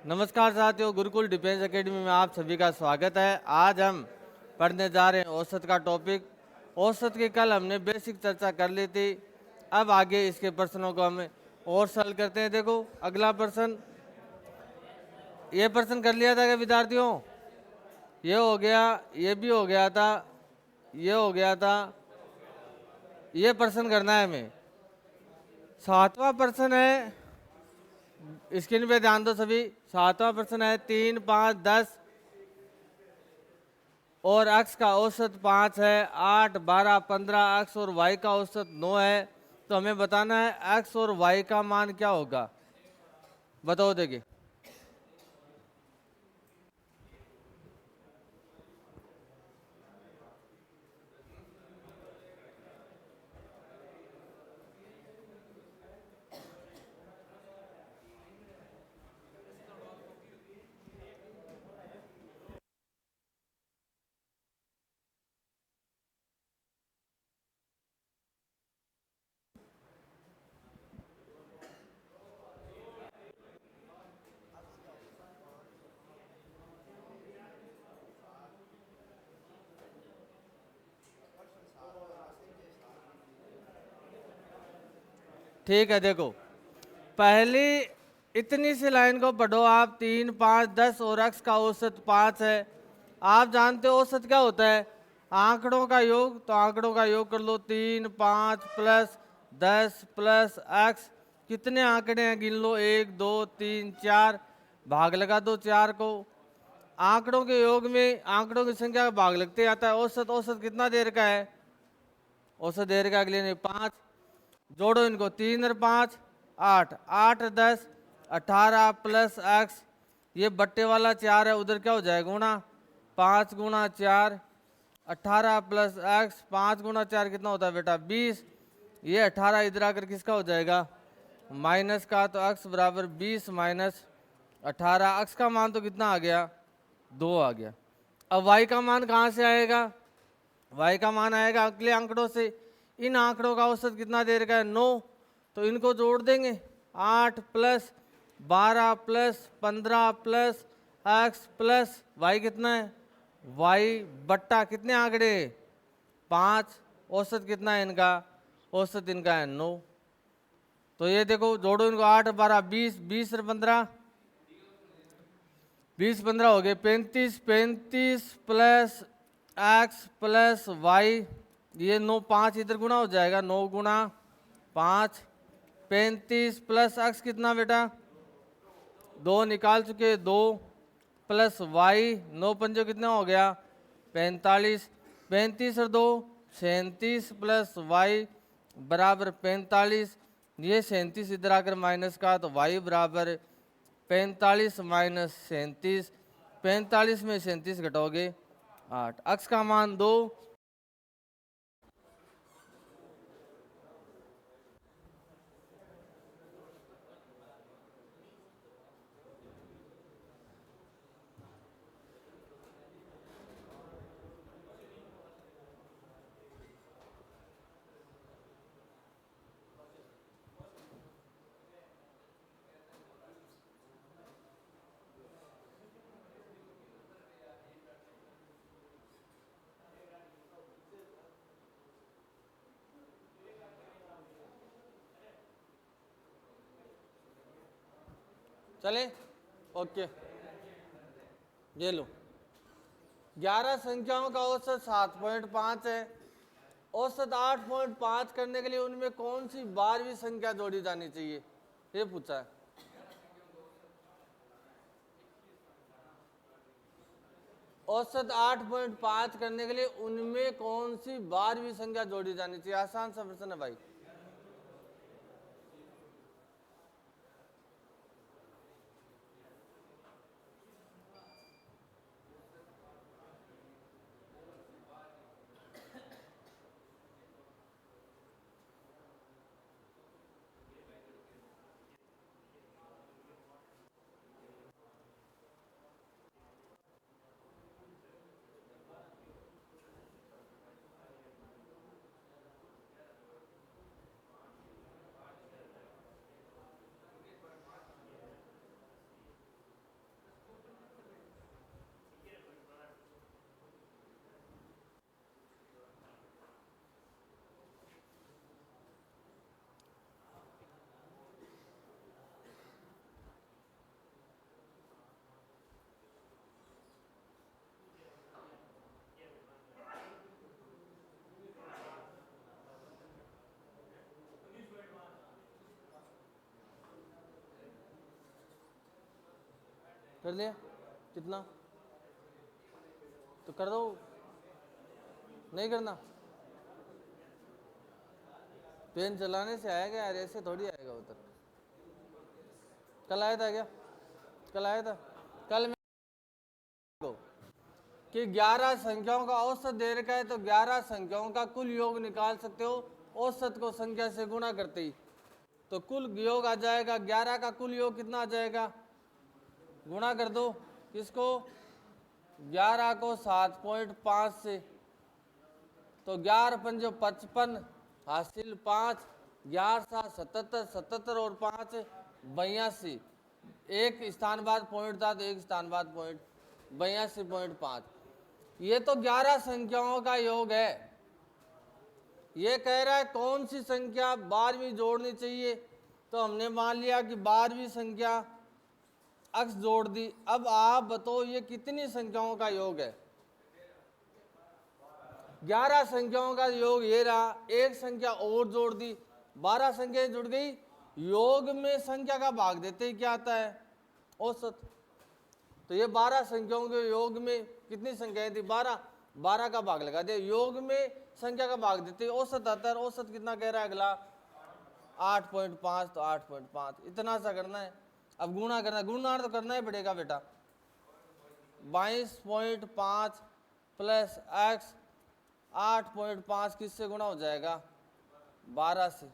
नमस्कार साथियों, Gurukul defence academy में आप सभी का स्वागत है। आज हम पढ़ने जा रहे हैं औसत का टॉपिक। औसत की कल हमने बेसिक चर्चा कर ली थी। अब आगे इसके प्रश्नों को हम और सरल करते हैं। देखो अगला प्रश्न, ये प्रश्न कर लिया था क्या विद्यार्थियों? ये हो गया, ये भी हो गया था, ये हो गया था। ये प्रश्न करना है हमें। सातवां प्रश्न है, स्क्रीन पे ध्यान दो सभी। सातवां प्रश्न है 3, 5, 10 और अक्ष का औसत 5 है, 8, 12, 15 अक्ष और वाई का औसत 9 है। तो हमें बताना है अक्ष और वाई का मान क्या होगा। बताओ देखिए। ठीक है, देखो पहली इतनी सी लाइन को पढ़ो आप। 3, 5, 10 और अक्ष का औसत 5 है। आप जानते हो औसत क्या होता है? आंकड़ों का योग। तो आंकड़ों का योग कर लो। 3, 5 प्लस 10 प्लस अक्ष। कितने आंकड़े हैं गिन लो। 1, 2, 3, 4। भाग लगा दो 4 को। आंकड़ों के योग में आंकड़ों की संख्या का भाग लगते आता है। औसत औसत कितना देर का है? औसत देर का अगले ने 5। जोड़ो इनको। 3 और 5 8, 8 10 18 प्लस एक्स। ये बट्टे वाला 4 है, उधर क्या हो जाएगा गुणा। 5 गुणा 4 18 प्लस एक्स। 5 गुणा 4 कितना होता है बेटा? 20। ये 18 इधर आकर किसका हो जाएगा? माइनस का। तो एक्स बराबर 20 माइनस 18। एक्स का मान तो कितना आ गया? 2 आ गया। अब वाई का मान कहाँ से आएगा? वाई का मान आएगा अगले आंकड़ों से। इन आंकड़ों का औसत कितना देर का है? 9। तो इनको जोड़ देंगे। 8 plus 12 plus 15 plus X plus Y कितना है? वाई बट्टा कितने आंकड़े? 5। औसत कितना है इनका? औसत इनका है 9। तो ये देखो जोड़ो इनको। 8 12 20, 20 और 15 20 15 हो गए 35। 35 प्लस एक्स प्लस वाई। ये 9 5 इधर गुणा हो जाएगा। 9 गुणा 5। 35 प्लस एक्स कितना बेटा? 2 निकाल चुके। 2 प्लस वाई 9 पंजो कितना हो गया? 45। 35 और 2 37 प्लस वाई बराबर 45। ये 37 इधर आकर माइनस का। तो वाई बराबर 45 माइनस 37। 45 में 37 घटाओगे 8। अक्ष का मान 2। चले ओके। ये लो 11 संख्याओं का औसत 7.5 है। औसत 8.5 करने के लिए उनमें कौन सी 12वीं संख्या जोड़ी जानी चाहिए, ये पूछा है। औसत 8.5 करने के लिए उनमें कौन सी 12वीं संख्या जोड़ी जानी चाहिए? आसान सा प्रश्न है भाई। कर लिया कितना? तो कर दो, नहीं करना? पेन चलाने से आएगा यार, ऐसे थोड़ी आएगा उधर। कल आया था क्या? कल आया था? कल मैं को कि 11 संख्याओं का औसत दे रखा है, तो 11 संख्याओं का कुल योग निकाल सकते हो औसत को संख्या से गुणा करते ही। तो कुल योग आ जाएगा 11 का कुल योग कितना आ जाएगा? गुणा कर दो किसको? 11 को 7.5 से, तो 11 पंजो 55 हासिल 5, 11 77, 77 और 5 82। एक स्थान बाद पॉइंट था तो एक स्थान बाद पॉइंट, 82.5। ये तो 11 संख्याओं का योग है। ये कह रहा है कौन सी संख्या 12वीं जोड़नी चाहिए, तो हमने मान लिया कि 12वीं संख्या अक्स जोड़ दी। अब आप बताओ ये कितनी संख्याओं का योग है? 11 संख्याओं का योग ये रहा, एक संख्या और जोड़ दी, 12 संख्याएं जुड़ गई। योग में संख्या का भाग देते ही क्या आता है? औसत। तो ये 12 संख्याओं के योग में कितनी संख्याएं थी? 12, 12 का भाग लगा दिया, योग में संख्या का भाग देते ही औसत आता है। औसत कितना कह रहा है अगला? 8.5, तो 8.5 इतना सा करना है। अब गुणा करना, गुणा तो करना ही पड़ेगा बेटा। 22.5 प्लस एक्स, 8.5 किससे गुणा हो जाएगा? 12 से,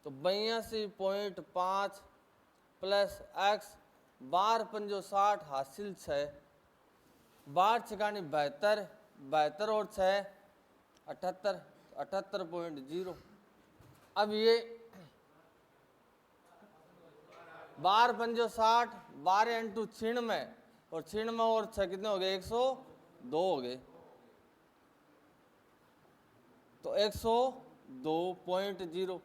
तो 82.5 प्लस एक्स, 12 पंजो 60 हासिल 6, 12 छिकानी 72, 72 और 6 78, 78.0। अब ये 12 पंजो 60, 12 इंटू 96, और 96 और 6 कितने हो गए? 102 हो गए। तो 102.0।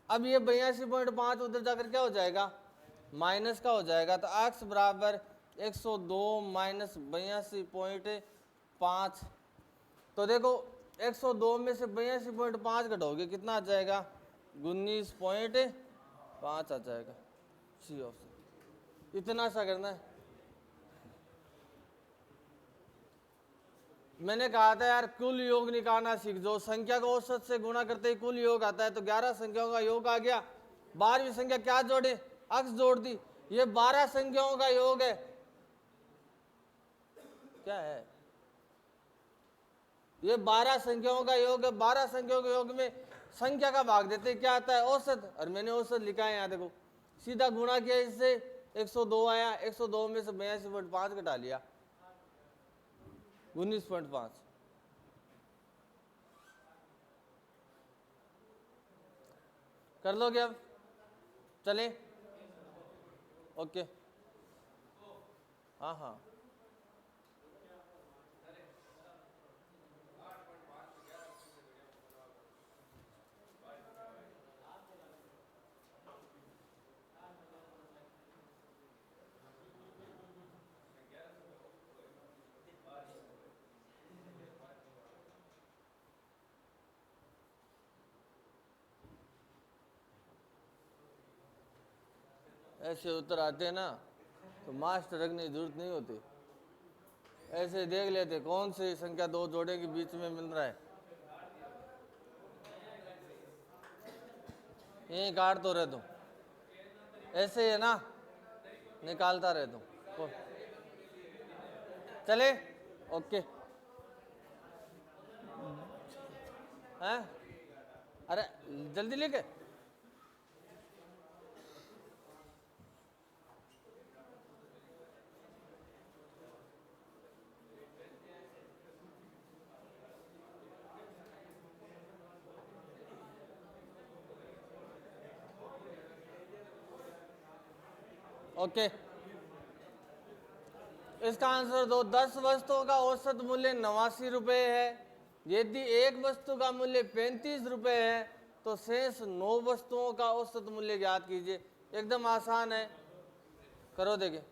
अब ये 82.5 उधर जाकर क्या हो जाएगा? माइनस का हो जाएगा। तो x बराबर 102 माइनस 82.5। तो देखो 102 में से 82.5 घटाओगे कितना आ जाएगा? 19.5 आ जाएगा। C option. इतना सा करना है। मैंने कहा था यार कुल योग निकालना सीख जो, संख्या को औसत से गुणा करते ही कुल योग आता है। तो 11 संख्याओं का योग आ गया। 12वीं संख्या क्या जोड़े? अक्स जोड़ दी। ये 12 संख्याओं का योग है। क्या है? ये 12 संख्याओं का योग है। 12 संख्याओं के योग में संख्या का भाग देते क्या आता है? औसत। और मैंने औसत लिखा है यहाँ देखो, सीधा गुणा किया इससे, 102 आया। 102 में से 82.5 घटा लिया, 19.5। कर लोगे अब? चले? ओके। हाँ हाँ। ऐसे उत्तर आते हैं ना तो मास्टर रखने की जरूरत नहीं होती, ऐसे देख लेते कौन सी संख्या दो जोड़े के बीच में मिल रहा है। यही काट तो रहे तुम, ऐसे है ना, निकालता रहे तुम। चले? ओके। हैं? अरे जल्दी लेके। ओके, इसका आंसर दो। 10 वस्तुओं का औसत मूल्य 89 रुपये है। यदि एक वस्तु का मूल्य 35 रुपये है तो शेष 9 वस्तुओं का औसत मूल्य ज्ञात कीजिए। एकदम आसान है, करो देखिए।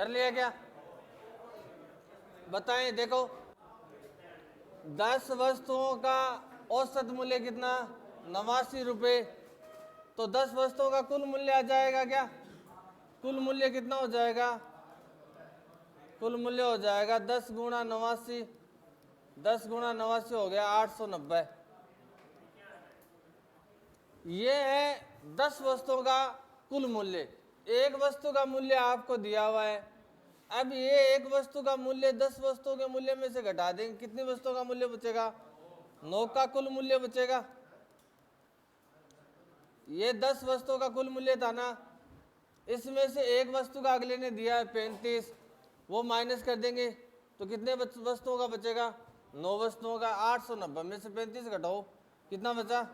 कर लिया क्या? बताएं, देखो 10 वस्तुओं का औसत मूल्य कितना? 89 रुपये। तो 10 वस्तुओं का कुल मूल्य आ जाएगा क्या? कुल मूल्य कितना हो जाएगा? कुल मूल्य हो जाएगा 10 गुणा 89, 10 गुणा 89 हो गया 890। ये है 10 वस्तुओं का कुल मूल्य। एक वस्तु का मूल्य आपको दिया हुआ है। अब ये एक वस्तु का मूल्य 10 वस्तुओं के मूल्य में से घटा देंगे, कितनी वस्तुओं का मूल्य बचेगा? 9 का कुल मूल्य बचेगा। ये 10 वस्तुओं का कुल मूल्य था ना, इसमें से एक वस्तु का अगले ने दिया है 35, वो माइनस कर देंगे तो कितने वस्तुओं का बचेगा? 9 वस्तुओं का। 890 में से 35 घटाओ, कितना बचा?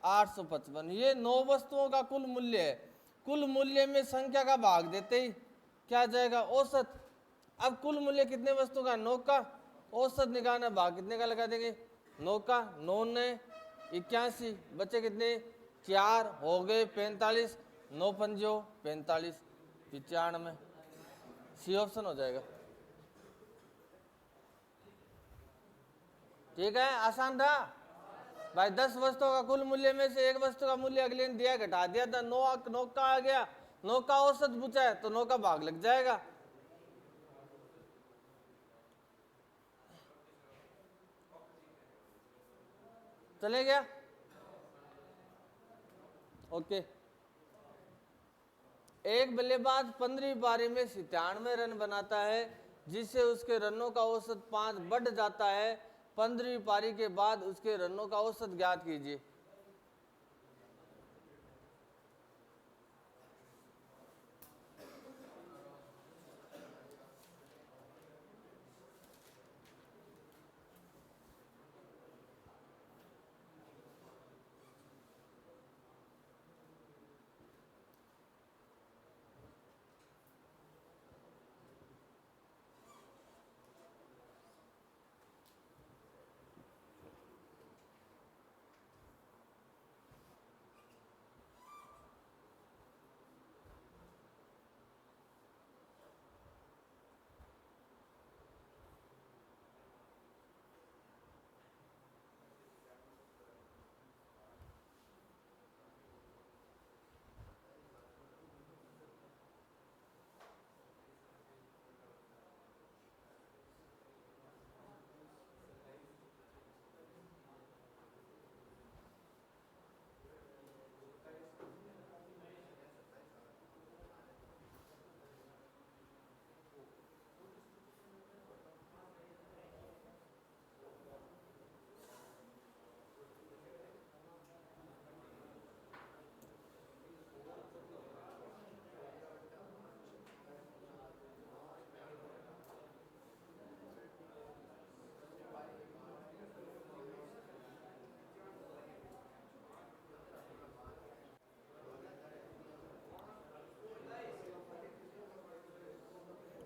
855। ये 9 वस्तुओं का कुल मूल्य है। कुल मूल्य में संख्या का भाग देते ही क्या आ जाएगा? औसत। अब कुल मूल्य कितने वस्तु का? 9 का। औसत निकालना, भाग कितने का लगा देंगे? 9 का। 9 ने 81, बचे कितने? 4 हो गए 45, 9 पंजो 45, 95। सी ऑप्शन हो जाएगा। ठीक है, आसान था भाई। 10 वस्तुओं का कुल मूल्य में से एक वस्तु का मूल्य अगले ने दिया, घटा दिया था, 9 का आ गया, 9 का औसत पूछा है तो 9 का भाग लग जाएगा। चले गया? ओके। एक बल्लेबाज 15वीं पारी में 97 रन बनाता है, जिससे उसके रनों का औसत 5 बढ़ जाता है। 15वीं पारी के बाद उसके रनों का औसत ज्ञात कीजिए।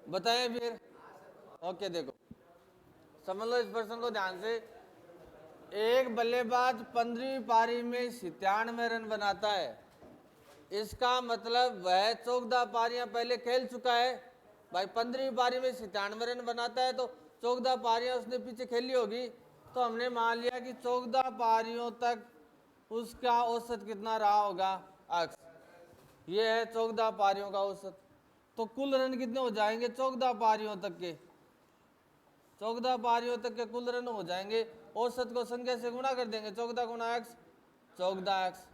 बताएं फिर। ओके, देखो समझ लो इस प्रश्न को ध्यान से। एक बल्लेबाज 15वीं पारी में 97 रन बनाता है। इसका मतलब वह 14 पारियां पहले खेल चुका है। भाई 15वीं पारी में 97 रन बनाता है तो 14 पारियां उसने पीछे खेली होगी। तो हमने मान लिया कि 14 पारियों तक उसका औसत कितना रहा होगा? अक्स। ये है 14 पारियों का औसत। तो कुल रन कितने हो जाएंगे 14 पारियों तक के? 14 पारियों तक के कुल रन हो जाएंगे, औसत को संख्या से गुणा कर देंगे, 14 गुणा एक्स 14x।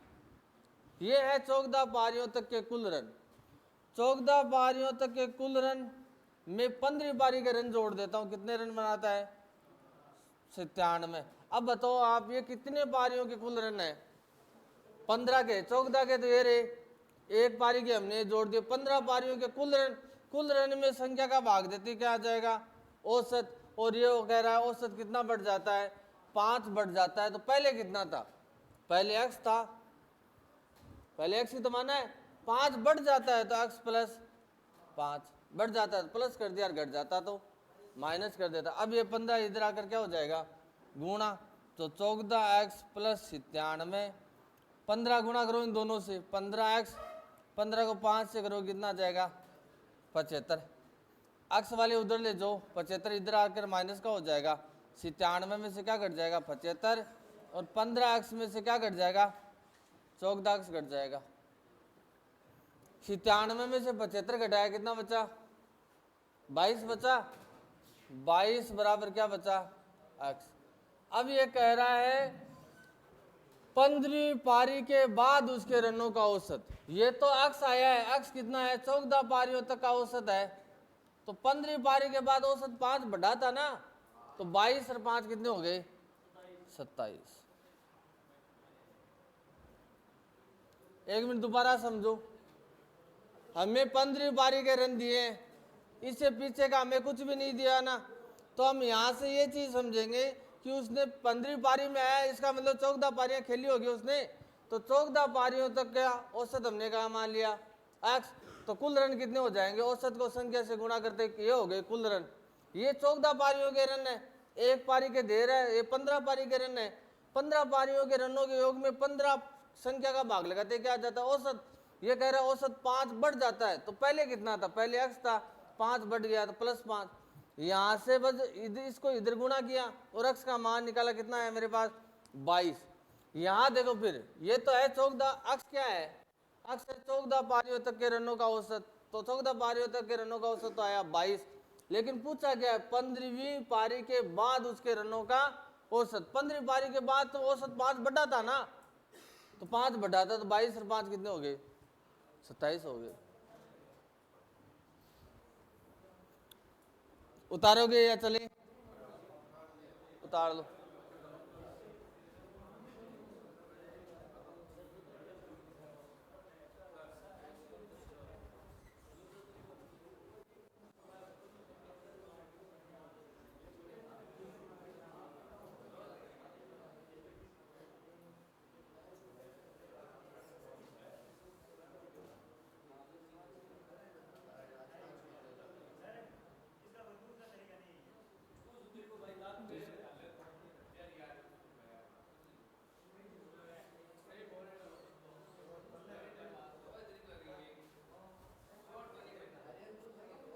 ये है 14 पारियों तक के कुल रन। 14 पारियों तक के कुल रन में 15वीं पारी के रन जोड़ देता हूं, कितने रन बनाता है? 97। अब बताओ आप, ये कितने पारियों के कुल रन है? 15 के। 14 के तो ये रहे, एक पारी के हमने जोड़ दिए। 15 पारियों के कुल रन। कुल रन में संख्या का भाग देते क्या आ जाएगा? औसत। और ये वो कह रहा है औसत कितना बढ़ जाता है? 5 बढ़ जाता है। तो पहले कितना था? पहले x था, पहले x ही तो माना है। 5 बढ़ जाता है तो x प्लस 5 बढ़ जाता है तो प्लस कर दिया, और घट जाता तो माइनस कर देता। अब ये 15 इधर आकर क्या हो जाएगा? गुणा। तो 14x प्लस 97। 15 गुणा करो इन दोनों से, 15x, 15 को 5 से करो कितना आ जाएगा? 75। अक्स वाले उधर ले जाओ, 75 इधर आकर माइनस का हो जाएगा, 97 में से क्या घट जाएगा 75, और 15 अक्स में से क्या घट जाएगा 14 अक्स घट जाएगा। 97 में से 75 घटाया कितना बचा 22 बचा, 22 बराबर क्या बचा अक्स। अब ये कह रहा है 15वीं पारी के बाद उसके रनों का औसत, ये तो अक्स आया है, अक्स कितना है 14 पारियों तक का औसत है, तो 15वीं पारी के बाद औसत 5 बढ़ा था ना, तो 22 और 5 कितने हो गए 27। एक मिनट दोबारा समझो, हमें 15वीं पारी के रन दिए, इससे पीछे का हमें कुछ भी नहीं दिया ना, तो हम यहां से ये चीज समझेंगे कि उसने 15वीं पारी में आया, इसका मतलब 14 पारियां खेली होगी उसने, तो 14 पारियों तक का औसत हमने कहा मान लिया एक्स, तो कुल रन कितने हो जाएंगे, औसत को संख्या से गुणा करते ये हो गए कुल रन, ये 14 पारियों के रन है, एक पारी के देर है, ये 15 पारी के रन है, 15 पारियों के रनों के योग में 15 संख्या का भाग लगाते क्या आ जाता है औसत, ये कह रहा है औसत 5 बढ़ जाता है, तो पहले कितना था पहले एक्स था, 5 बढ़ गया तो +5, यहां से बस इसको इधर गुणा किया और एक्स का मान निकाला, कितना है मेरे पास 22। यहां देखो फिर ये तो है 14, अक्स क्या है अक्स है 14 पारियों तक के रनों का औसत, तो 14 पारियों तक के रनों का औसत तो आया 22, लेकिन पूछा क्या है 15वीं पारी के बाद उसके रनों का औसत, 15वीं पारी के बाद तो औसत 5 बढ़ा था ना, तो 5 बढ़ा था, तो 22 और 5 कितने हो गए 27 हो गए। उतारोगे या चले, उतार लो।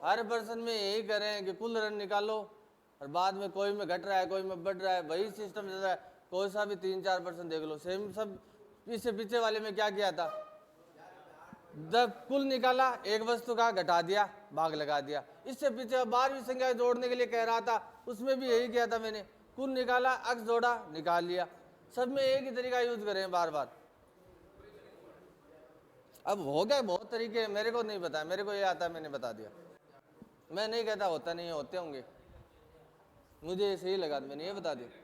हर पर्सन में यही करें कि कुल रन निकालो, और बाद में कोई में घट रहा है कोई में बढ़ रहा है, वही सिस्टम चल रहा है, कोई सा भी 3-4% देख लो सेम सब। इससे पीछे वाले में क्या किया था, जब कुल निकाला एक वस्तु का घटा दिया भाग लगा दिया, इससे पीछे 12वीं संख्या जोड़ने के लिए कह रहा था, उसमें भी यही किया था मैंने, कुल निकाला अक्स जोड़ा निकाल लिया, सब में एक ही तरीका यूज करें बार बार। अब हो गए बहुत तरीके, मेरे को नहीं पता, मेरे को ये आता है मैंने बता दिया, मैं नहीं कहता होता नहीं होते होंगे, मुझे सही लगा तो मैंने ये बता दिया।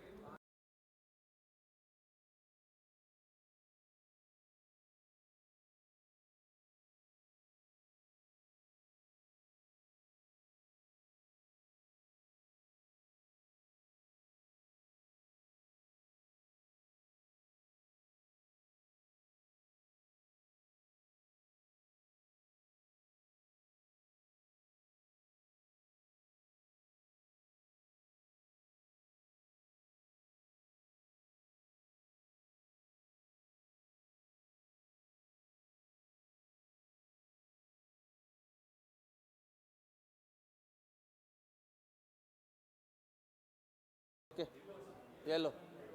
ये लो,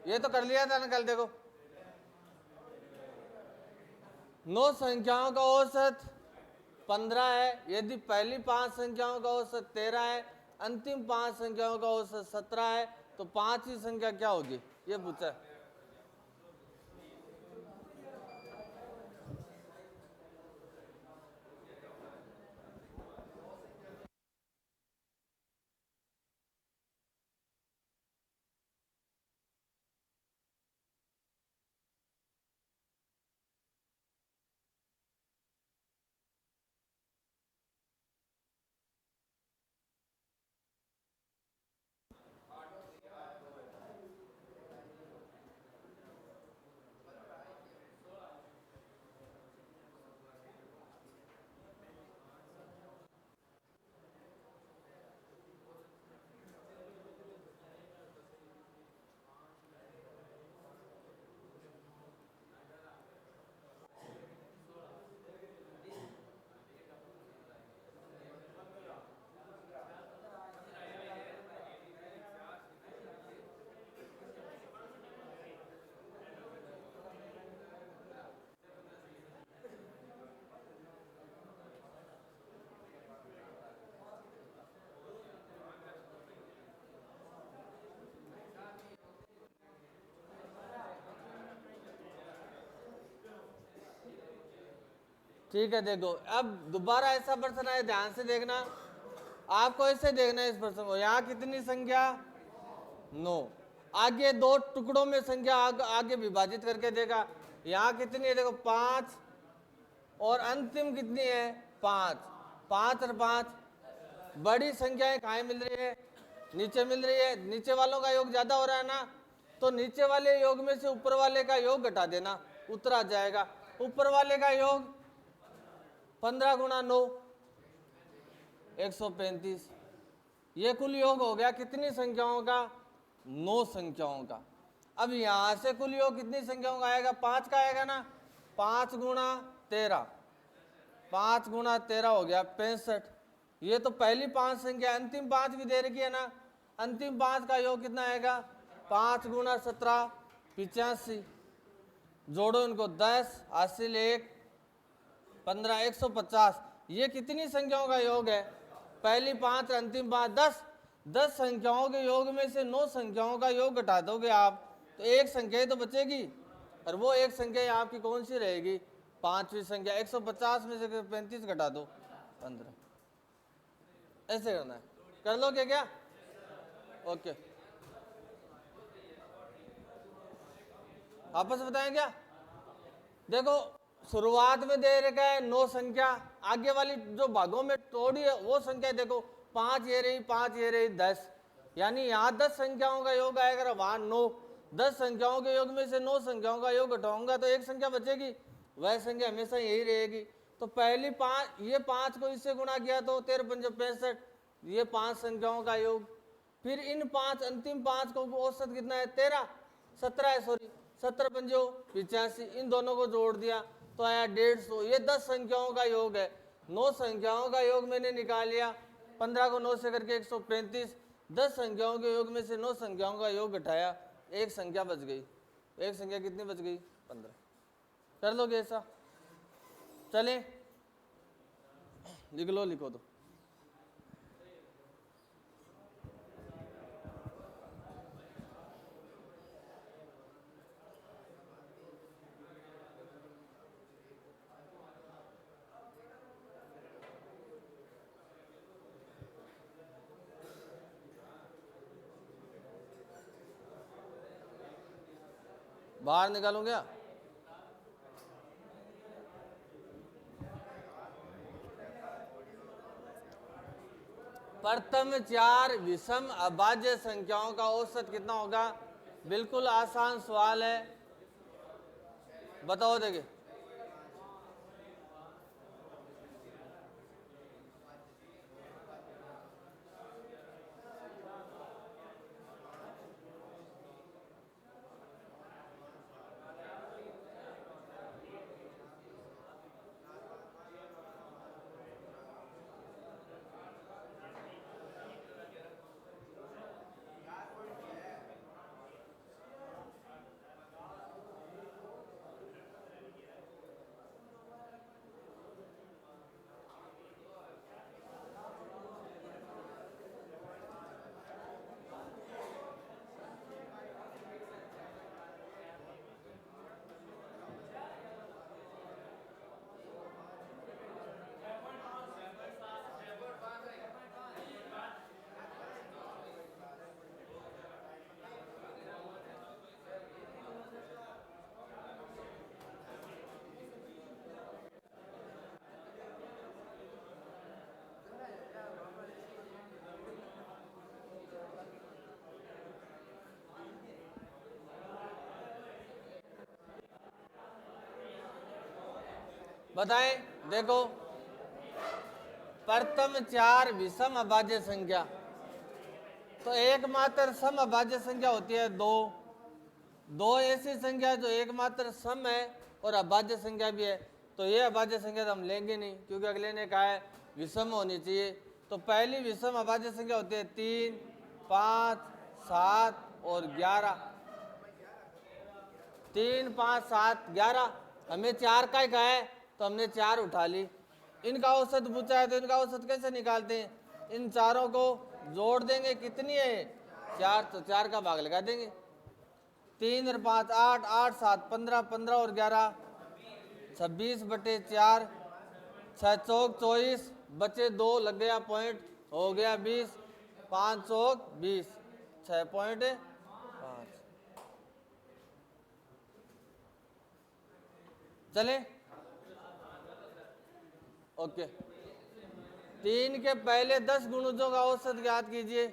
ये तो कर लिया था ना कल, देखो 9 संख्याओं का औसत 15 है, यदि पहली 5 संख्याओं का औसत 13 है, अंतिम 5 संख्याओं का औसत 17 है, तो 5वीं संख्या क्या होगी ये पूछा है। ठीक है, देखो अब दोबारा ऐसा प्रश्न है, ध्यान से देखना। आपको ऐसे देखना है इस प्रश्न को, यहाँ कितनी संख्या 9, आगे दो टुकड़ों में संख्या आगे विभाजित करके देखा, यहाँ कितनी है देखो 5, और अंतिम कितनी है 5, 5 और 5, बड़ी संख्याएं कहाँ मिल रही है, नीचे मिल रही है। नीचे वालों का योग ज्यादा हो रहा है ना, तो नीचे वाले योग में से ऊपर वाले का योग घटा देना, उत्तर आ जाएगा। ऊपर वाले का योग 15 गुणा 9 135, ये कुल योग हो गया कितनी संख्याओं का, 9 संख्याओं का। अब यहां से कुल योग कितनी संख्याओं का आएगा, 5 का आएगा ना, 5 गुणा 13, 5 गुणा 13 हो गया 65। ये तो पहली 5 संख्या, अंतिम 5 भी दे रखी है ना, अंतिम 5 का योग कितना आएगा, 5 गुणा 17 85, जोड़ो इनको 10 हासिल 1 15 150। ये कितनी संख्याओं का योग है, पहली 5 अंतिम 5 10, 10 संख्याओं के योग में से 9 संख्याओं का योग घटा दोगे आप, तो एक संख्या तो बचेगी, और वो एक संख्या आपकी कौन सी रहेगी, 5वीं संख्या। 150 में से 35 घटा दो 15, ऐसे करना है। कर लोगे क्या, ओके, आपस में बताएं क्या। देखो शुरुआत में दे रखा है 9 संख्या, आगे वाली जो भागों में तोड़ी है वो संख्या देखो, 5 ये रही 5 ये रही 10, यानी यहाँ 10 संख्याओं का योग आएगा, वहां 9, 10 संख्याओं के योग में से 9 संख्याओं का योग घटाऊंगा तो एक संख्या बचेगी, वह संख्या हमेशा यही रहेगी। तो पहली 5, ये 5 को इससे गुणा किया तो 13 पंजे 65, ये 5 संख्याओं का योग। फिर इन 5 अंतिम 5 को औसत कितना है 13, 17 है सॉरी, 17 पंजो 85, इन दोनों को जोड़ दिया तो आया 150। ये 10 संख्याओं का योग है, 9 संख्याओं का योग मैंने निकाल लिया, 15 को 9 से करके 135, 10 संख्याओं के योग में से 9 संख्याओं का योग घटाया, एक संख्या बच गई। एक संख्या कितनी बच गई, 15। कर लोगे ऐसा, चले लिख लो, लिखो तो। बाहर निकालूं क्या, प्रथम 4 विषम अभाज्य संख्याओं का औसत कितना होगा, बिल्कुल आसान सवाल है, बताओ देखिए। बताएं, देखो प्रथम 4 विषम अभाज्य संख्या, तो एकमात्र सम अभाज्य संख्या होती है 2, 2 ऐसी संख्या जो एकमात्र सम है और अभाज्य संख्या भी है, तो ये अभाज्य संख्या तो हम लेंगे नहीं, क्योंकि अगले ने कहा है विषम होनी चाहिए। तो पहली विषम अभाज्य संख्या होती है 3, 5, 7 और 11, 3, 5, 7, 11, हमें 4 का ही कहा है तो हमने 4 उठा ली। इनका औसत पूछा है तो इनका औसत कैसे निकालते हैं, इन चारों को जोड़ देंगे, कितनी है 4, तो 4 का भाग लगा देंगे, 3 और 5 8, 8 7 15, 15 और 11 26/4, छः चौक 24, बचे 2, लग गया पॉइंट, हो गया 20, 5 चौक 20, 6.5। चले ओके। 3 के पहले 10 गुणजों का औसत ज्ञात कीजिए।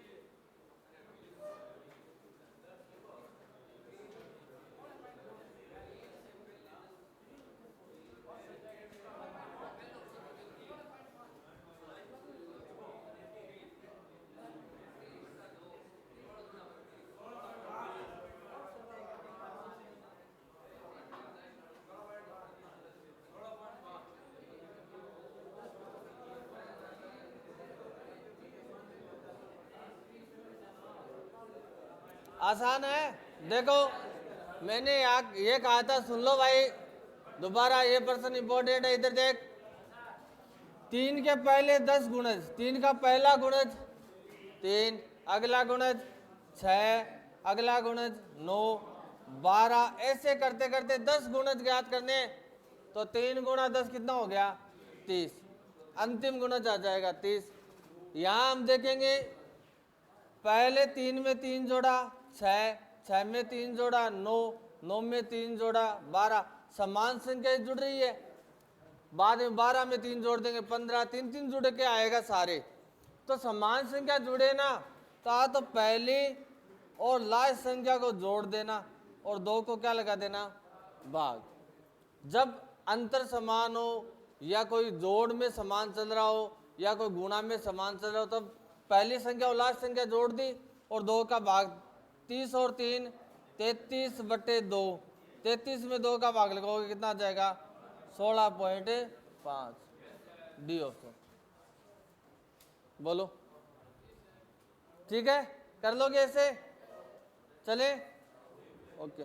आसान है। देखो मैंने ये कहा था, सुन लो भाई दोबारा, ये प्रश्न इंपॉर्टेंट है। इधर देख, 3 के पहले 10 गुणज, 3 का पहला गुणज 3, अगला गुणज 6, अगला गुणज 9, 12, ऐसे करते करते 10 गुणज ज्ञात करने। तो 3 गुणा 10 कितना हो गया? 30। अंतिम गुणज आ जाएगा 30। यहाँ हम देखेंगे पहले 3 में 3 जोड़ा 6, 6 में 3 जोड़ा 9, 9 में 3 जोड़ा 12, समान संख्या जुड़ रही है। बाद में 12 में 3 जोड़ देंगे 15, 3 3 जुड़ के आएगा सारे। तो समान संख्या जुड़े ना, तो पहली और लास्ट संख्या को जोड़ देना और 2 को क्या लगा देना? भाग। जब अंतर समान हो या कोई जोड़ में समान चल रहा हो या कोई गुणा में समान चल रहा हो, तब पहली संख्या और लास्ट संख्या जोड़ दी और 2 का भाग। 30 और 3 33/2, 33 में 2 का भाग लगाओगे कितना आ जाएगा? 16.5। D option. बोलो ठीक है, कर लोगे ऐसे? चले ओके।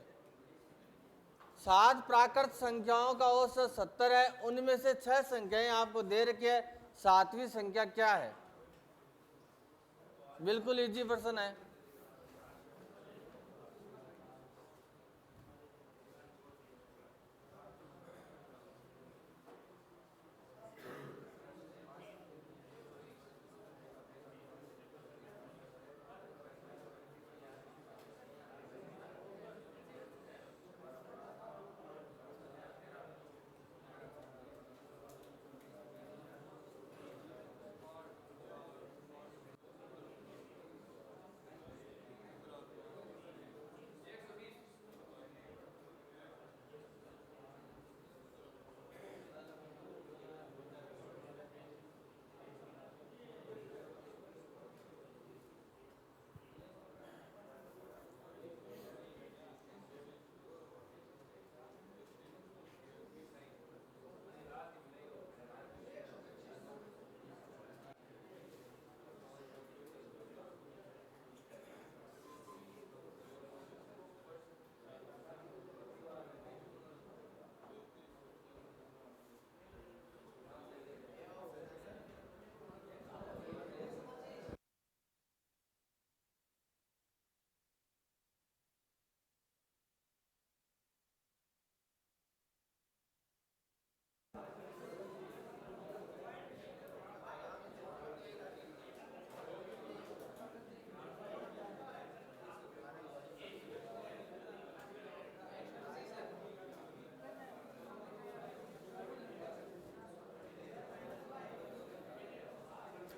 7 प्राकृत संख्याओं का औसत 70 है, उनमें से 6 संख्याएं आपको दे रखी है, 7वीं संख्या क्या है? बिल्कुल इजी प्रश्न है।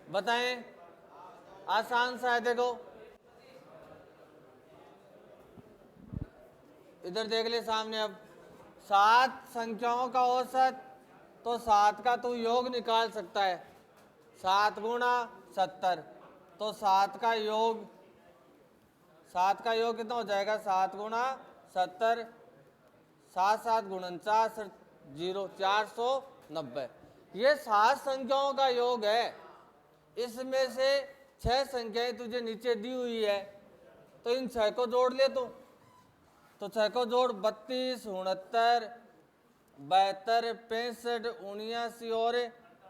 बताएं, आसान सा है। देखो इधर देख ले सामने। अब 7 संख्याओं का औसत, तो 7 का तू योग निकाल सकता है। 7 गुणा 70, तो 7 का योग कितना हो जाएगा? 7 गुणा 70, 7 7 49, 0 490। ये 7 संख्याओं का योग है। इसमें से 6 संख्याएं तुझे नीचे दी हुई है, तो इन 6 को जोड़ ले। तो 6 को जोड़, 32 69 72 65 79 और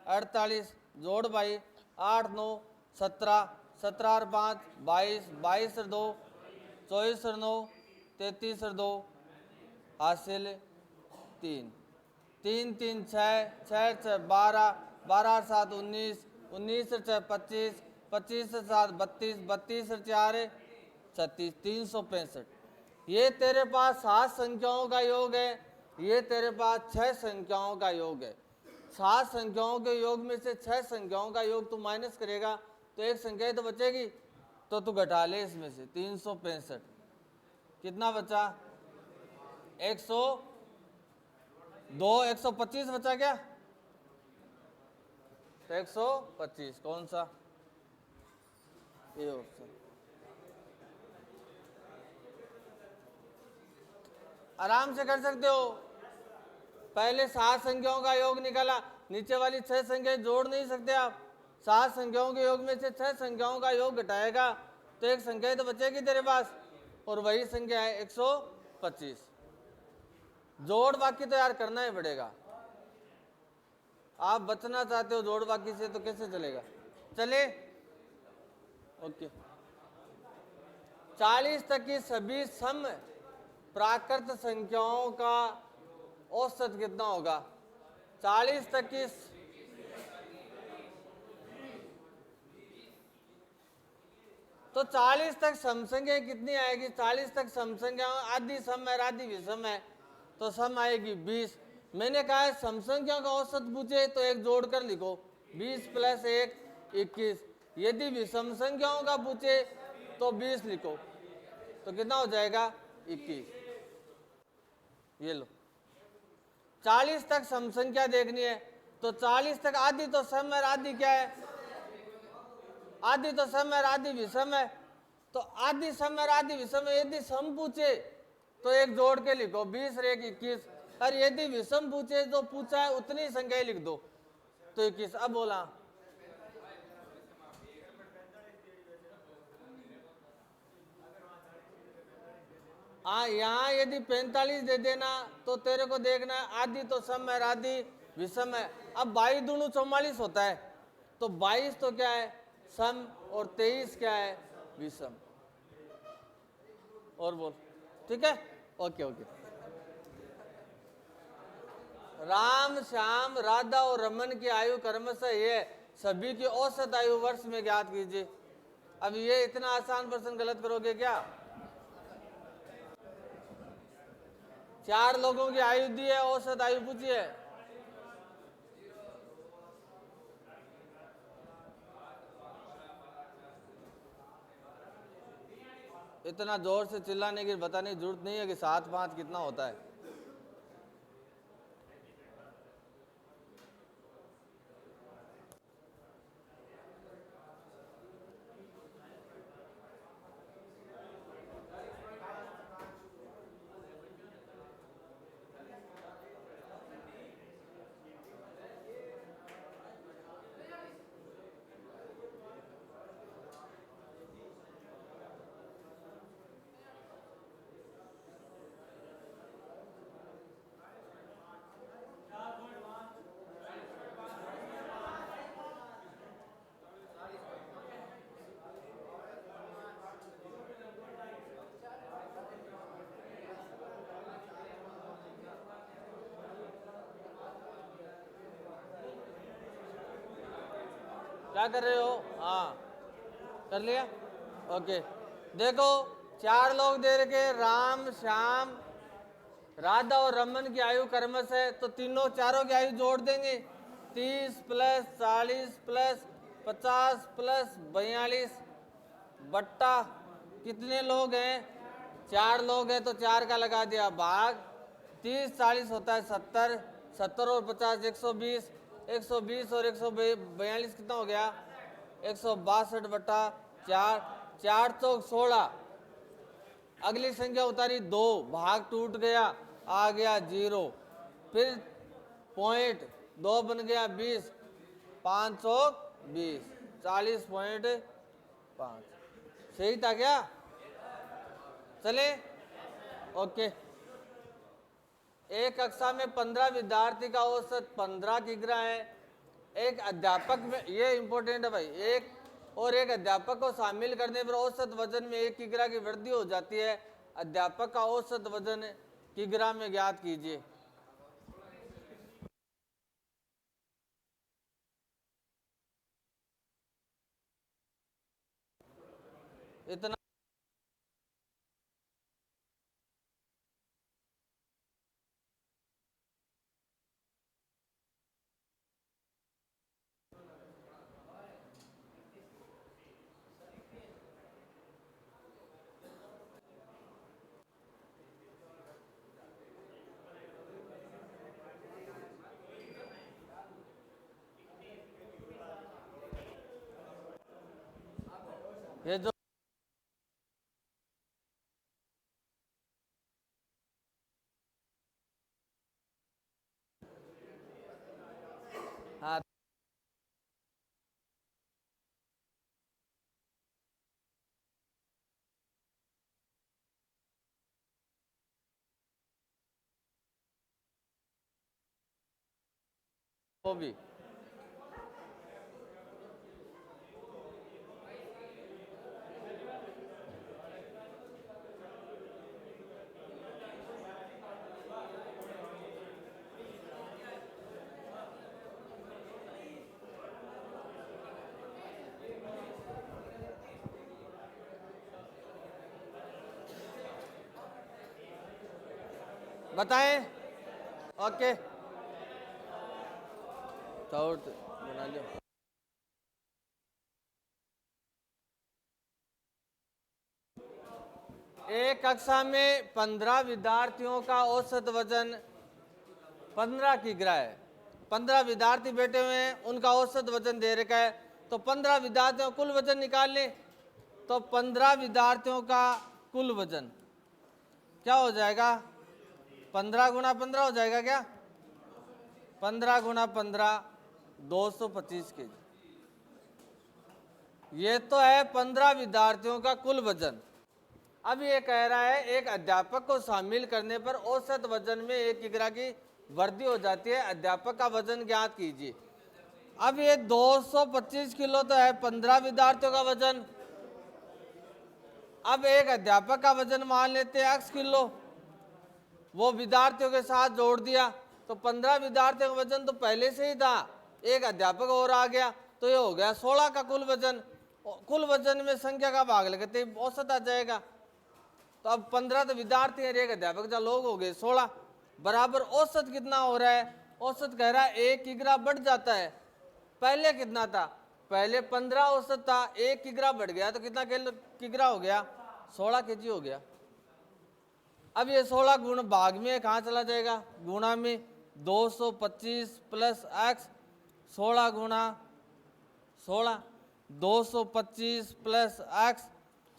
48, जोड़ भाई। 8 9 17, 17 और 5 22, 22 और 2 24 और 9 33 और 2 हासिल 3, 3 3 6 6 6 12 12 7 19, 19 से 6 25, 25 से 7 32, 32 से 4 36, 365। ये तेरे पास 7 संख्याओं का योग है, ये तेरे पास 6 संख्याओं का योग है। 7 संख्याओं के योग में से 6 संख्याओं का योग तू माइनस करेगा तो एक संख्या ही तो बचेगी, तो तू घटा ले इसमें से 365। कितना बचा? 102, 125 बचा क्या? तो 125 कौन सा? ये ऑप्शन। आराम से कर सकते हो। पहले 7 संख्याओं का योग निकाला, नीचे वाली 6 संख्याएं जोड़ नहीं सकते आप। 7 संख्याओं के योग में से 6 संख्याओं का योग घटाएगा तो एक संख्या ही तो बचेगी तेरे पास, और वही संख्या है 125। जोड़ बाकी तो यार करना ही पड़ेगा। आप बचना चाहते हो जोड़ बाकी से तो कैसे चलेगा? चले ओके। 40 तक की सभी सम प्राकृत संख्याओं का औसत कितना होगा? 40 तक की तो 40 तक समसंख्या कितनी आएगी? 40 तक समसंख्या आधी सम है, आधी विषम है, तो सम आएगी 20। मैंने कहा है समसंख्या का औसत पूछे तो एक जोड़कर लिखो, 20 + 1 21। यदि विषम संख्याओं का पूछे तो 20 लिखो, तो कितना हो जाएगा? 21। ये लो। 40 तक समसंख्या देखनी है तो 40 तक आधी तो सम है, आधी क्या है? आधी तो सम है, आधी विषम है। तो आधी सम है, आधी विषम है। यदि सम पूछे तो एक जोड़ के लिखो, 20 और 1 21। और यदि विषम पूछे जो पूछा है उतनी संख्या लिख दो, तो 21। अब बोला हाँ, यहाँ यदि 45 दे देना तो तेरे को देखना है आधी तो सम है, आधी विषम है। अब 22 दूनी 44 होता है, तो 22 तो क्या है? सम, और 23 क्या है? विषम। और बोल, ठीक है? Okay okay. राम, श्याम, राधा और रमन की आयु क्रमशः ये सभी की औसत आयु वर्ष में ज्ञात कीजिए। अब ये इतना आसान प्रश्न गलत करोगे क्या? 4 लोगों की आयु दी है, औसत आयु पूछी है। इतना जोर से चिल्लाने की बताने की जरूरत नहीं है कि 7 5 कितना होता है। क्या कर रहे हो? हाँ, कर लिया। ओके, देखो 4 लोग दे रखे, राम, श्याम, राधा और रमन की आयु क्रमश है, तो तीनों चारों की आयु जोड़ देंगे। 30 + 40 + 50 + 42 बट्टा कितने लोग हैं? 4 लोग हैं तो 4 का लगा दिया भाग 30 40 होता है 70, 70 और 50 120, 120 और 142 कितना हो गया? 162 बट्टा 4, 4 चौक 16। अगली संख्या उतारी 2, भाग टूट गया, आ गया 0। फिर पॉइंट 2 बन गया 20, 5 चौक 20, 40.5। सही था क्या? चले ओके। एक कक्षा में 15 विद्यार्थी का औसत 15 किग्रा है। एक अध्यापक में, ये इंपॉर्टेंट है भाई, एक अध्यापक को शामिल करने पर औसत वजन में 1 किग्रा की वृद्धि हो जाती है। अध्यापक का औसत वजन किग्रा में ज्ञात कीजिए। इतना ये जो हाँ वो भी बताएं। ओके तो बना लो। एक कक्षा में 15 विद्यार्थियों का औसत वजन 15 किग्रा है। 15 विद्यार्थी बैठे हुए हैं, उनका औसत वजन दे रखा है। तो 15 विद्यार्थियों का कुल वजन निकाल लें। तो 15 विद्यार्थियों का कुल वजन क्या हो जाएगा? 15 गुणा 15 हो जाएगा क्या? 15 गुणा 15 225 के जी। ये तो है 15 विद्यार्थियों का कुल वजन। अब ये कह रहा है एक अध्यापक को शामिल करने पर औसत वजन में 1 किग्रा की वृद्धि हो जाती है। अध्यापक का वजन ज्ञात कीजिए। अब ये 225 किलो तो है 15 विद्यार्थियों का वजन। अब एक अध्यापक का वजन मान लेते हैं x किलो, वो विद्यार्थियों के साथ जोड़ दिया तो 15 विद्यार्थियों का वजन तो पहले से ही था, एक अध्यापक और आ गया तो ये हो गया 16 का कुल वजन। कुल वजन में संख्या का भाग लगाते औसत आ जाएगा। तो अब 15 तो विद्यार्थी है, एक अध्यापक जो लोग हो गए 16 बराबर औसत कितना हो रहा है? औसत कह रहा है 1 किग्रा बढ़ जाता है। पहले कितना था? पहले 15 औसत था, 1 किग्रा बढ़ गया तो कितना किग्रा हो गया? 16 केजी हो गया। अब ये 16 गुण भाग में कहाँ चला जाएगा? गुणा में 225 प्लस एक्स 16 गुणा 16 225 प्लस एक्स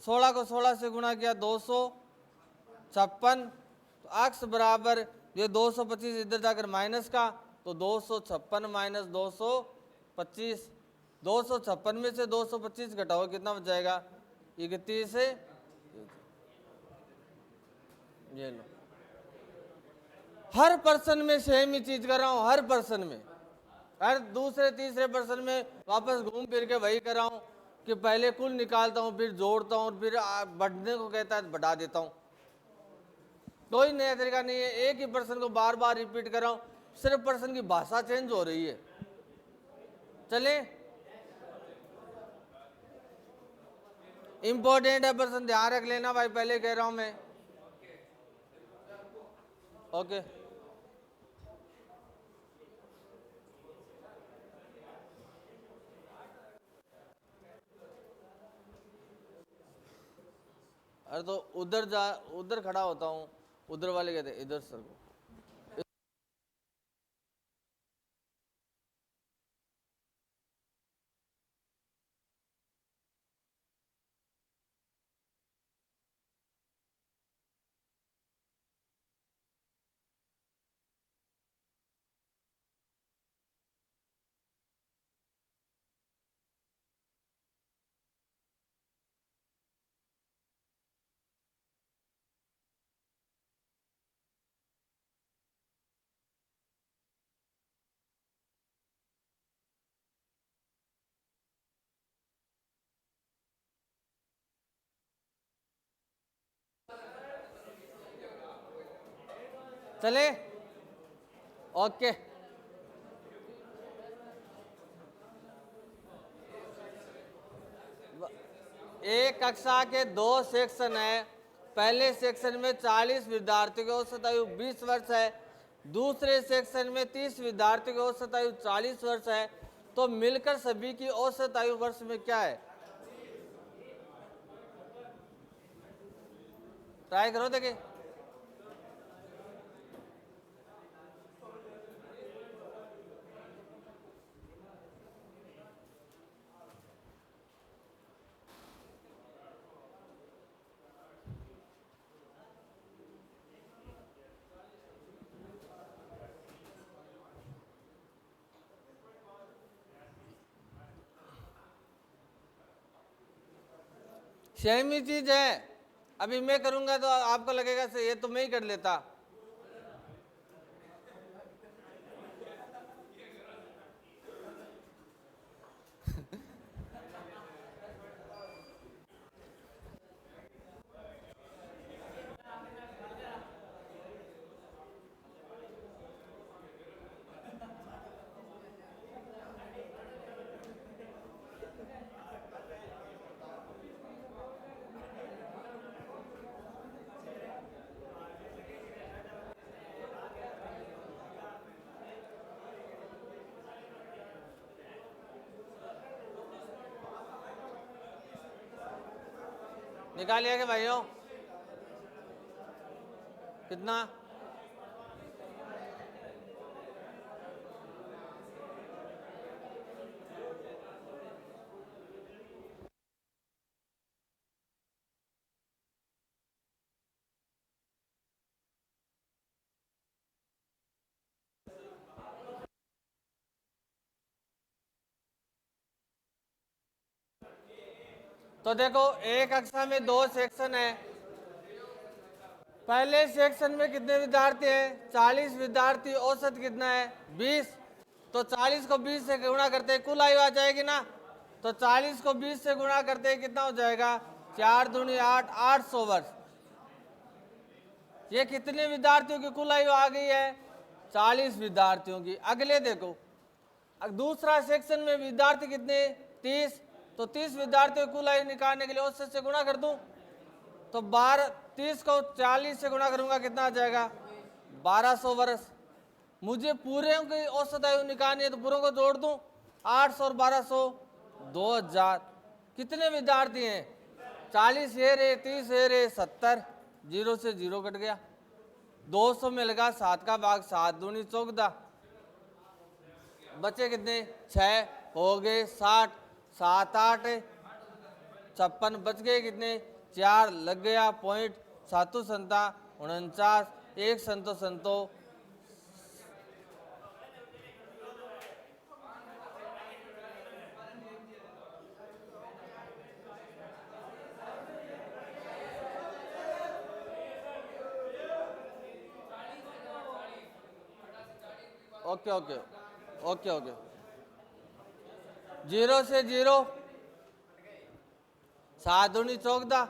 16 को 16 से गुणा किया 256 तो एक्स बराबर ये 225 इधर जाकर माइनस का तो 256 माइनस 225 256 में से 225 घटाओ कितना बच जाएगा? 31 से ये लो। हर पर्सन में सेम ही चीज कर रहा हूं, हर पर्सन में, हर दूसरे तीसरे पर्सन में वापस घूम फिर के वही कर रहा हूं कि पहले कुल निकालता हूं फिर जोड़ता हूं फिर बढ़ने को कहता है बढ़ा देता हूं। कोई नया तरीका नहीं है, एक ही पर्सन को बार बार रिपीट कर रहा हूं, सिर्फ पर्सन की भाषा चेंज हो रही है। चले इंपॉर्टेंट है पर्सन, ध्यान रख लेना भाई, पहले कह रहा हूं मैं। ओके अरे तो उधर जा, उधर खड़ा होता हूँ, उधर वाले कहते इधर सर को। चले ओके। एक कक्षा के 2 सेक्शन है। पहले सेक्शन में 40 विद्यार्थियों की औसत आयु 20 वर्ष है, दूसरे सेक्शन में 30 विद्यार्थियों की औसत आयु 40 वर्ष है। तो मिलकर सभी की औसत आयु वर्ष में क्या है? ट्राई करो देखिए। सेम ही चीज है। अभी मैं करूंगा तो आपको लगेगा ये तो मैं ही कर लेता। निकालिए कि भाइयों कितना? तो देखो एक कक्षा में 2 सेक्शन है। पहले सेक्शन में कितने विद्यार्थी हैं? 40 विद्यार्थी। औसत कितना है? 20। तो 40 को 20 से गुणा करते हैं, कुल आयु आ जाएगी ना। तो 40 को 20 से गुणा करते हैं, कितना हो जाएगा? 4 दूनी 8, 800 वर्ष। ये कितने विद्यार्थियों की कुल आयु आ गई है? 40 विद्यार्थियों की। अगले देखो, दूसरा सेक्शन में विद्यार्थी कितने? 30। तो 30 विद्यार्थियों की कुल आयु निकालने के लिए औसत से गुणा कर दूं, तो 30 को 40 से गुणा करूंगा, कितना आ जाएगा? 1200 वर्ष। मुझे पूरे की औसत आयु निकालनी है तो पूरों को जोड़ दूं, 800 और 1200, 2000। कितने विद्यार्थी हैं? 40 ये रे, 30 ये रे, 70। 0 से 0 कट गया। 200 में लगा 7 का भाग, 7 दूनी 14। बचे कितने? 6 हो गए 60, 7 8 56। बच गए कितने? 4 लग गया पॉइंट। 7 संता 49, 1 संतो संतो। Okay okay okay okay. 0 से 0, 7 दूनी 14,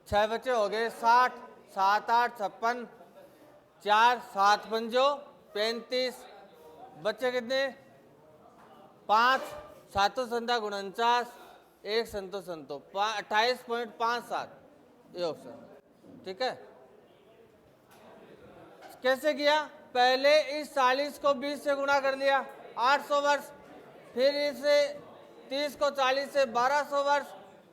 6 बचे हो गए 60, 7 8 56, 4 7 पंजो 35। बच्चे कितने? 5, 7 संता 49, 1 संतो संतो 28.57। ये ऑप्शन ठीक है। कैसे किया? पहले इस 40 को 20 से गुणा कर लिया, 800 वर्ष। फिर इसे 30 को 40 से 1200 वर्ष।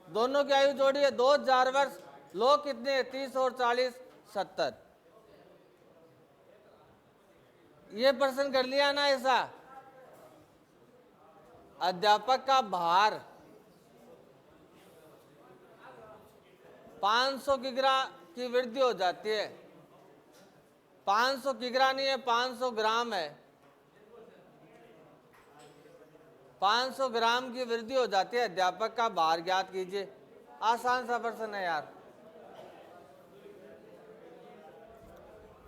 दोनों की आयु जोड़ी है 2000 वर्ष। लोग कितने? 30 और 40, 70। ये प्रश्न कर लिया ना ऐसा। अध्यापक का भार 500 किग्रा की वृद्धि हो जाती है। 500 किग्रा नहीं है, 500 ग्राम है। 500 ग्राम की वृद्धि हो जाती है। अध्यापक का भार ज्ञात कीजिए। आसान सा प्रश्न है यार,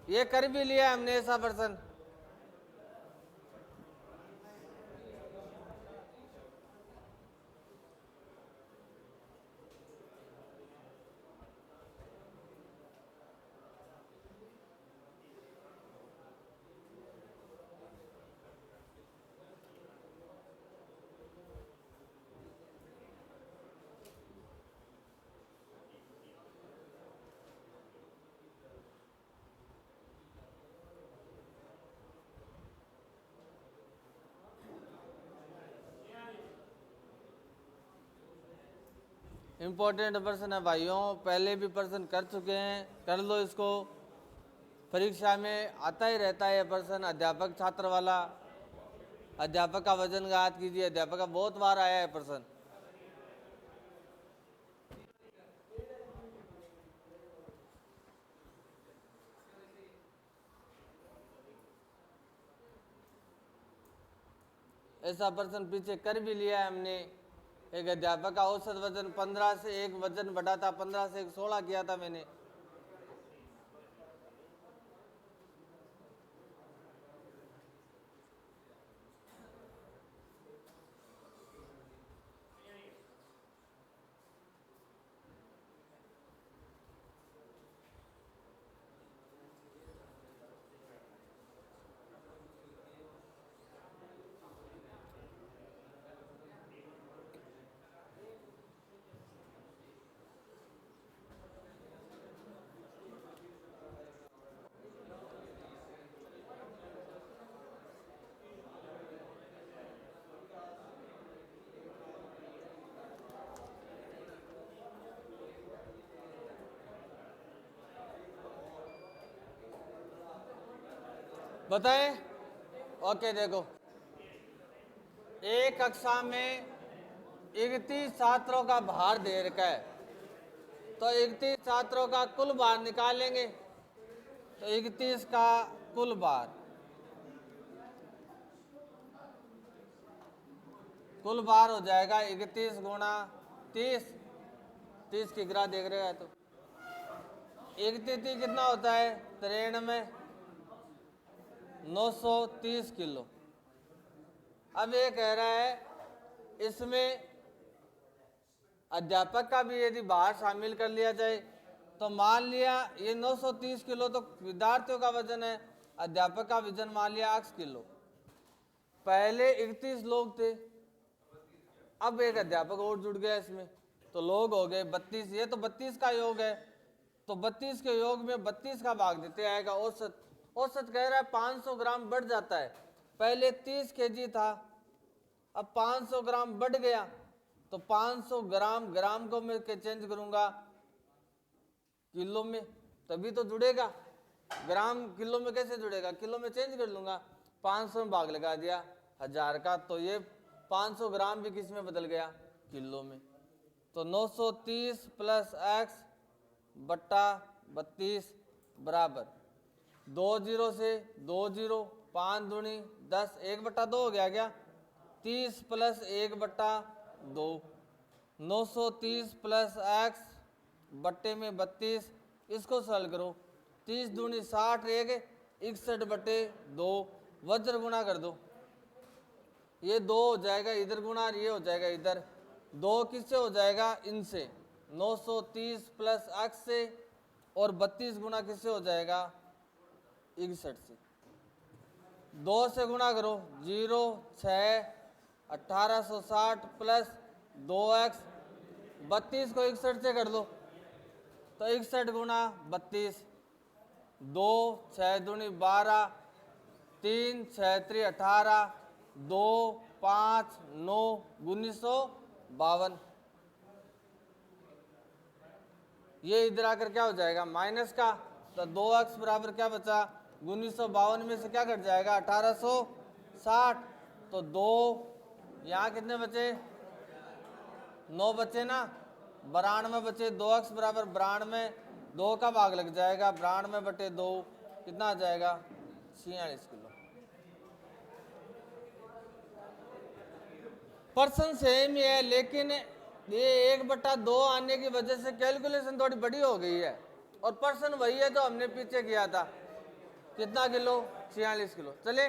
ये कर भी लिया हमने ऐसा प्रश्न। इम्पोर्टेंट प्रश्न है भाइयों, पहले भी प्रश्न कर चुके हैं, कर लो इसको। परीक्षा में आता ही रहता है यह प्रश्न, अध्यापक छात्र वाला। अध्यापक का वजन ज्ञात कीजिए, अध्यापक का बहुत बार आया है प्रश्न। ऐसा प्रश्न पीछे कर भी लिया है हमने। एक अध्यापक का औसत वजन 15 से एक वजन बढ़ा था, 15 से एक 16 किया था मैंने। बताएं। ओके देखो, एक कक्षा में 31 छात्रों का भार दे रखा है, तो 31 छात्रों का कुल भार निकालेंगे। तो 31 का कुल भार, कुल भार हो जाएगा 31 गुणा 30। 30 की ग्राह देख रहे हैं तो 31 कितना होता है, 93, 930 किलो। अब ये कह रहा है इसमें अध्यापक का भी यदि भार शामिल कर लिया जाए, तो मान लिया ये 930 किलो तो विद्यार्थियों का वजन है, अध्यापक का वजन मान लिया 8 किलो। पहले 31 लोग थे, अब एक अध्यापक और जुड़ गया इसमें, तो लोग हो गए 32। ये तो 32 का योग है, तो 32 के योग में 32 का भाग देते आएगा औसत। औसत कह रहा है 500 ग्राम बढ़ जाता है, पहले 30 केजी था, अब 500 ग्राम बढ़ गया, तो 500 ग्राम, ग्राम को मैं चेंज करूंगा किलो में, तभी तो जुड़ेगा। ग्राम किलो में कैसे जुड़ेगा, किलो में चेंज कर लूंगा। 500 में भाग लगा दिया 1000 का, तो ये 500 ग्राम भी किस में बदल गया, किलो में। तो 930 प्लस x बट्टा 32 बराबर 2 जीरो से 2 जीरो, 5 दूनी 10, 1/2 हो गया क्या, 30 प्लस 1/2, 930 प्लस x बट्टे में 32, इसको सरल करो। 30 दूनी 60, 61/2, वज्र गुणा कर दो, ये 2 हो जाएगा इधर गुणा, और ये हो जाएगा इधर। 2 किससे हो जाएगा, इनसे 930 प्लस x से, और 32 गुणा किससे हो जाएगा, 61 से। 2 से गुणा करो, 0, 6, 1860 प्लस 2x, 32 को 61 से कर दो, तो 61 गुणा 32, 2, 6 दूनी 12, 3, 6 3 18, 2, 5, 9, 1952। ये इधर आकर क्या हो जाएगा, माइनस का, तो 2x बराबर क्या बचा, 1952 में से क्या कट जाएगा, 1860, तो 2, यहाँ कितने बचे, 9 बचे ना, 92 बचे। 2x बराबर 92, 2 का भाग लग जाएगा, 92/2 कितना आ जाएगा, 46 किलो। पर्सन सेम ही है, लेकिन ये 1/2 आने की वजह से कैलकुलेशन थोड़ी बड़ी हो गई है, और पर्सन वही है जो हमने पीछे किया था। कितना किलो, 46 किलो। चले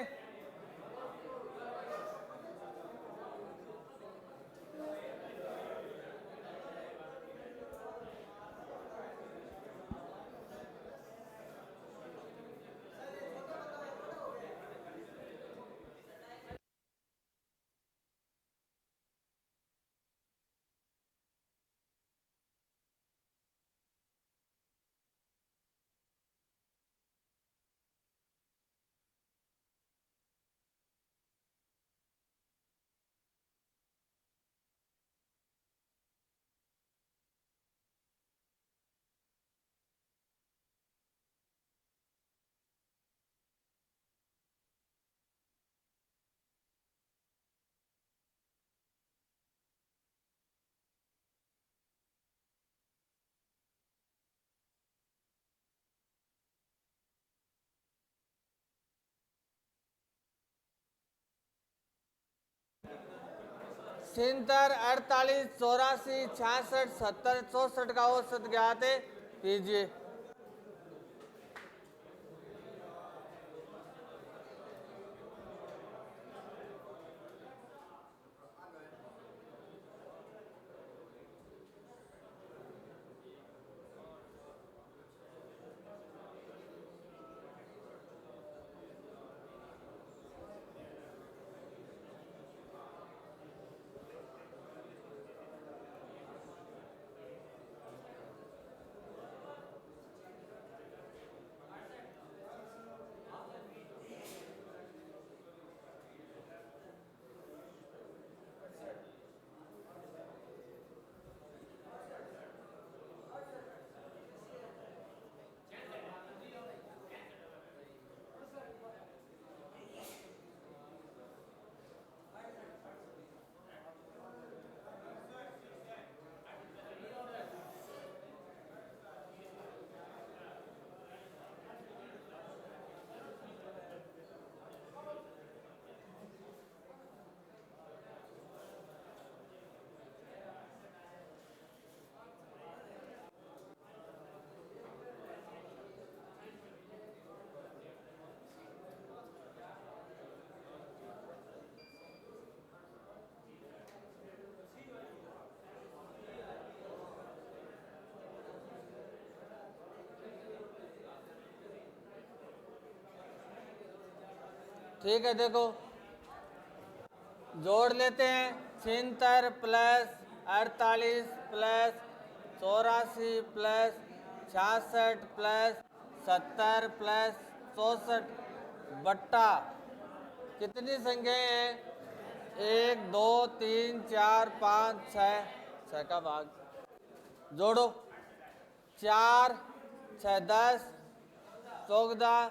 76, 48, 84, 66, 70, 64 का औसत ज्ञात है, कीजिए। ठीक है, देखो जोड़ लेते हैं। 76 plus 48 plus 84 plus 66 plus 70 plus 64 बट्टा कितनी संख्याएं हैं? 1 2 3 4 5 6, 6 का भाग जोड़ो। 4 6 10, 14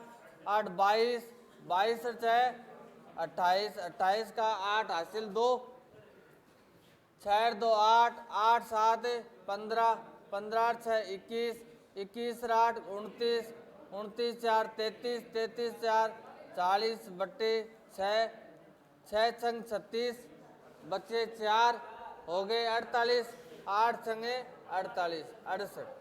8 22, 22 और 6 28, 28 का 8 हासिल 2, 6 2 8, 8 7 15, 15 6 21, 21 8 29, 29 4 33, 33 4 40 बट्टे 6, 6 छंग 36, बच्चे 4 हो गए 48, 8 छंगे 48, 68।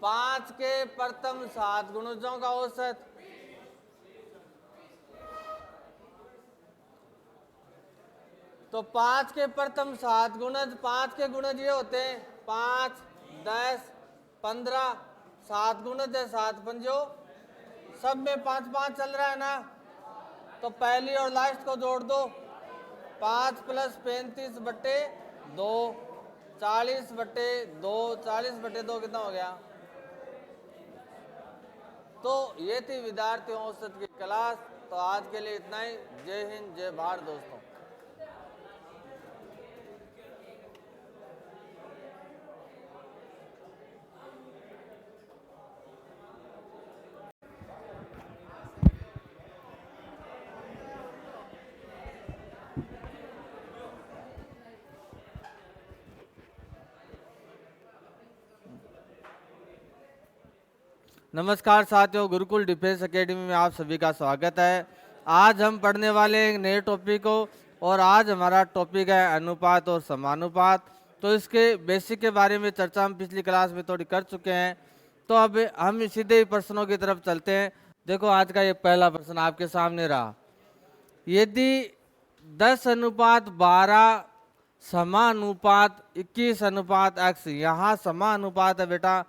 5 के प्रथम 7 गुणजों का औसत। तो 5 के प्रथम 7 गुणज, 5 के गुणज ये होते हैं 5 10 15, 7 गुणज है 7 पंजो, सब में 5 5 चल रहा है ना, तो पहली और लास्ट को जोड़ दो। 5 प्लस 35 बट्टे 2, 40 बट्टे 2, 40 बट्टे 2 कितना हो गया? तो ये थी विद्यार्थियों औसत की क्लास। तो आज के लिए इतना ही। जय हिंद, जय भारत दोस्तों। नमस्कार साथियों, गुरुकुल डिफेंस एकेडमी में आप सभी का स्वागत है। आज हम पढ़ने वाले एक नए टॉपिक को, और आज हमारा टॉपिक है अनुपात और समानुपात। तो इसके बेसिक के बारे में चर्चा हम पिछली क्लास में थोड़ी कर चुके हैं। तो अब हम सीधे ही प्रश्नों की तरफ चलते हैं। देखो आज का ये पहला प्रश्न आपके सामने रहा। यदि 10:12 समानुपात 21:x, यहाँ समानुपात है बेटा,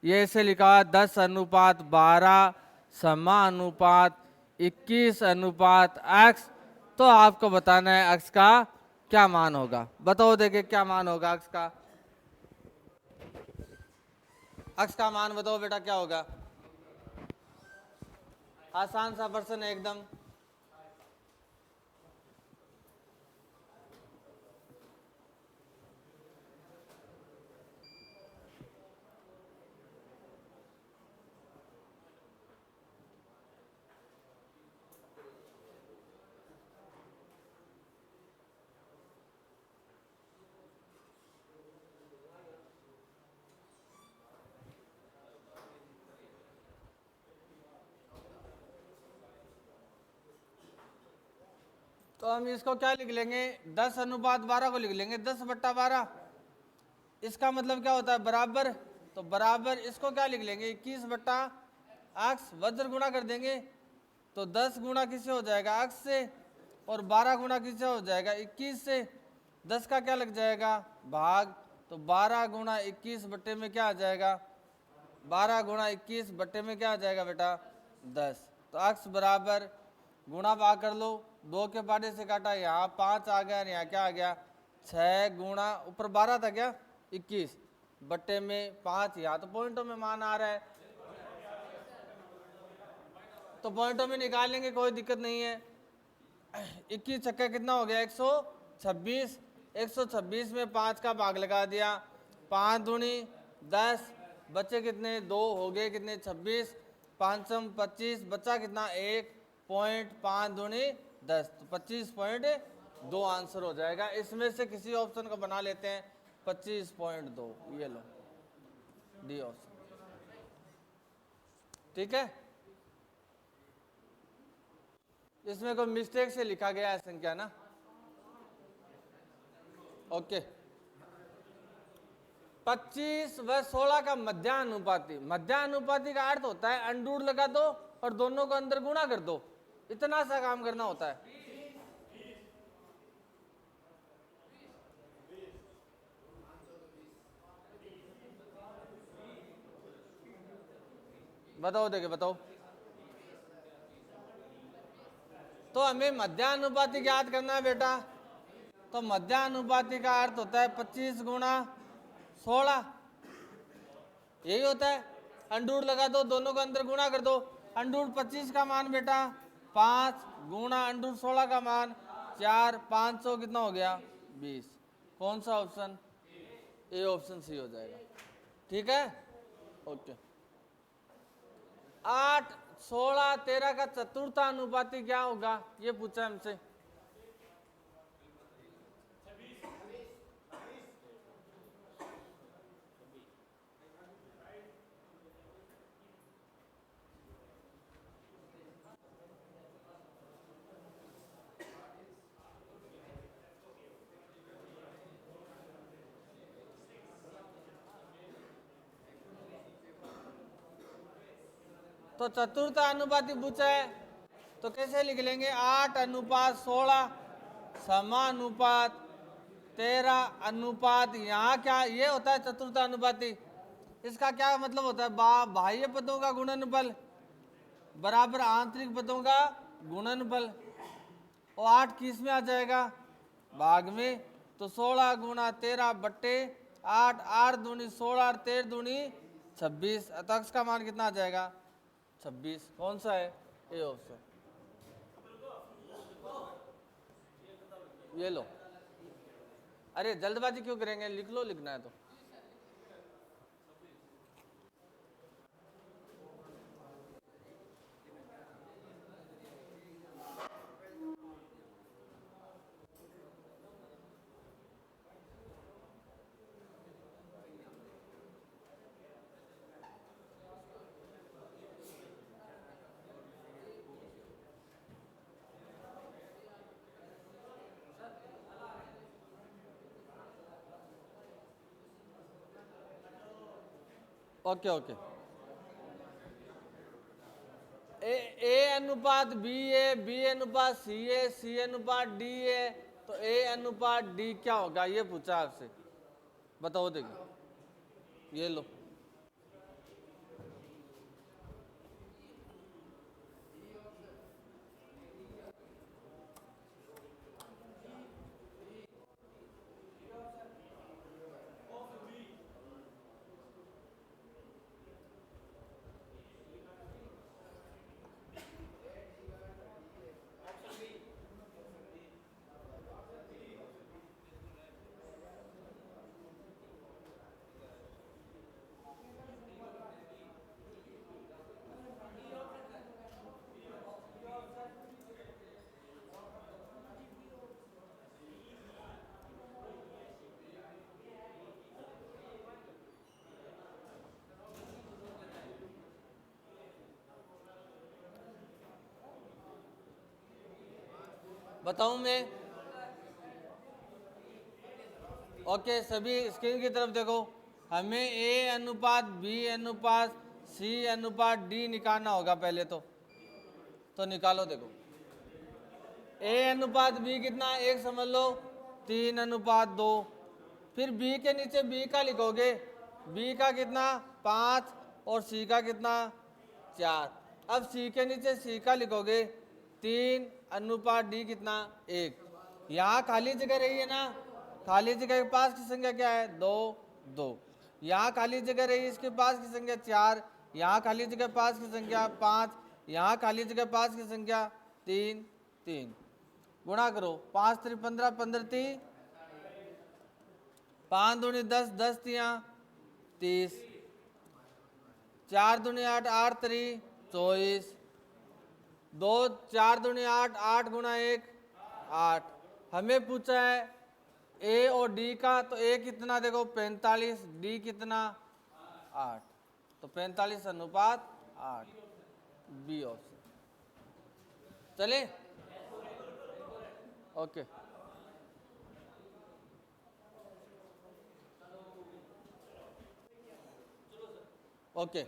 ये ऐसे लिखा है 10:12 समानुपात 21:x। तो आपको बताना है x का क्या मान होगा। बताओ देखे क्या मान होगा x का। x का मान बताओ बेटा क्या होगा। आसान सा प्रश्न है एकदम। तो हम इसको क्या लिख लेंगे, 10:12 को लिख लेंगे 10/12। इसका मतलब क्या होता है, बराबर। तो बराबर इसको क्या लिख लेंगे, 21/x वज्र गुणा कर देंगे। तो 10 गुणा किससे हो जाएगा, x से, और 12 गुणा किससे हो जाएगा, 21 से। 10 का क्या लग जाएगा, भाग। तो 12 गुणा 21 बट्टे में क्या आ जाएगा, 12 गुणा 21 बट्टे में क्या आ जाएगा बेटा, 10। तो x बराबर, गुणा भाग कर लो, 2 के पाटे से काटा, यहाँ 5 आ गया, यहाँ क्या आ गया, 6 गुणा ऊपर 12 था क्या, 21 बट्टे में 5। यहाँ तो पॉइंटों में मान आ रहा है, तो पॉइंटों में निकाल लेंगे, कोई दिक्कत नहीं है। 21 छक्का कितना हो गया, 126। 126 में 5 का भाग लगा दिया, 5 दूनी 10, बच्चे कितने, 2 हो गए, कितने 26, 5 25, बच्चा कितना 1.5 दूनी 10, तो 25.2 आंसर हो जाएगा। इसमें से किसी ऑप्शन को बना लेते हैं, 25.2, ये लो डी ऑप्शन, ठीक है। इसमें कोई मिस्टेक से लिखा गया है संख्या ना, ओके। 25 व 16 का मध्यानुपाती, मध्यानुपाती का अर्थ होता है अंडूर लगा दो और दोनों को अंदर गुणा कर दो, इतना सा काम करना होता है। बताओ, देखे बताओ। तो हमें मध्यानुपाती याद करना है बेटा। तो मध्यानुपाती का अर्थ होता है 25 गुणा 16, यही होता है। अंडूर लगा दो, दोनों को अंदर गुणा कर दो। अंडूर 25 का मान बेटा 5 गुणा अंडूर 16 का मान 4, 500 कितना हो गया, 20। कौन सा ऑप्शन, ए ऑप्शन सी हो जाएगा, ठीक है, ओके। 8, 16, 13 का चतुर्थानुपाती क्या होगा, ये पूछा हमसे। तो चतुर्थ अनुपाती पूछा है, तो कैसे लिख लेंगे, 8:16 समानुपात 13 यहाँ क्या ये होता है चतुर्थ अनुपाती। इसका क्या मतलब होता है, बाह्य पदों का गुणनफल बराबर आंतरिक पदों का गुणनफल। और 8 किस में आ जाएगा, भाग में। तो 16 गुणा 13 बट्टे 8, 8 दूनी 16 और 13 दूनी 26, अतः का मान कितना आ जाएगा, 26। कौन सा है, ए ऑप्शन, ये लो। अरे जल्दबाजी क्यों करेंगे, लिख लो, लिखना है तो। Okay okay. ए अनुपात बी ए, बी अनुपात सी ए, सी अनुपात डी ए, तो ए अनुपात डी क्या होगा, ये पूछा आपसे, बताओ, देखो, ये लो। बताऊं मैं? ओके, सभी स्क्रीन की तरफ देखो। हमें ए अनुपात बी अनुपात सी अनुपात डी निकालना होगा पहले तो निकालो। देखो ए अनुपात बी कितना, एक समझ लो, 3:2। फिर बी के नीचे बी का लिखोगे, बी का कितना 5 और सी का कितना 4। अब सी के नीचे सी का लिखोगे 3:डी कितना 1। यहाँ खाली जगह रही है ना, खाली जगह के पास की संख्या क्या है 2 2। यहाँ खाली जगह रही, इसके पास की संख्या 4। यहाँ खाली जगह पास की संख्या 5। यहाँ खाली जगह पास की संख्या 3 3। गुणा करो, 5 3 15, 15 3, 5 दूनी 10, 10 3 30, 4 दूनी 8, 8 3 24, 2 4 दूनी 8, 8 गुणा 1 8। हमें पूछा है ए और डी का, तो ए कितना देखो 45, डी कितना 8, तो 45:8 बी ऑप्शन। चले ओके। ओके,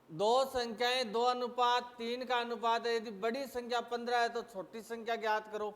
दो संख्याएं 2:3 का अनुपात है। यदि बड़ी संख्या 15 है तो छोटी संख्या ज्ञात करो।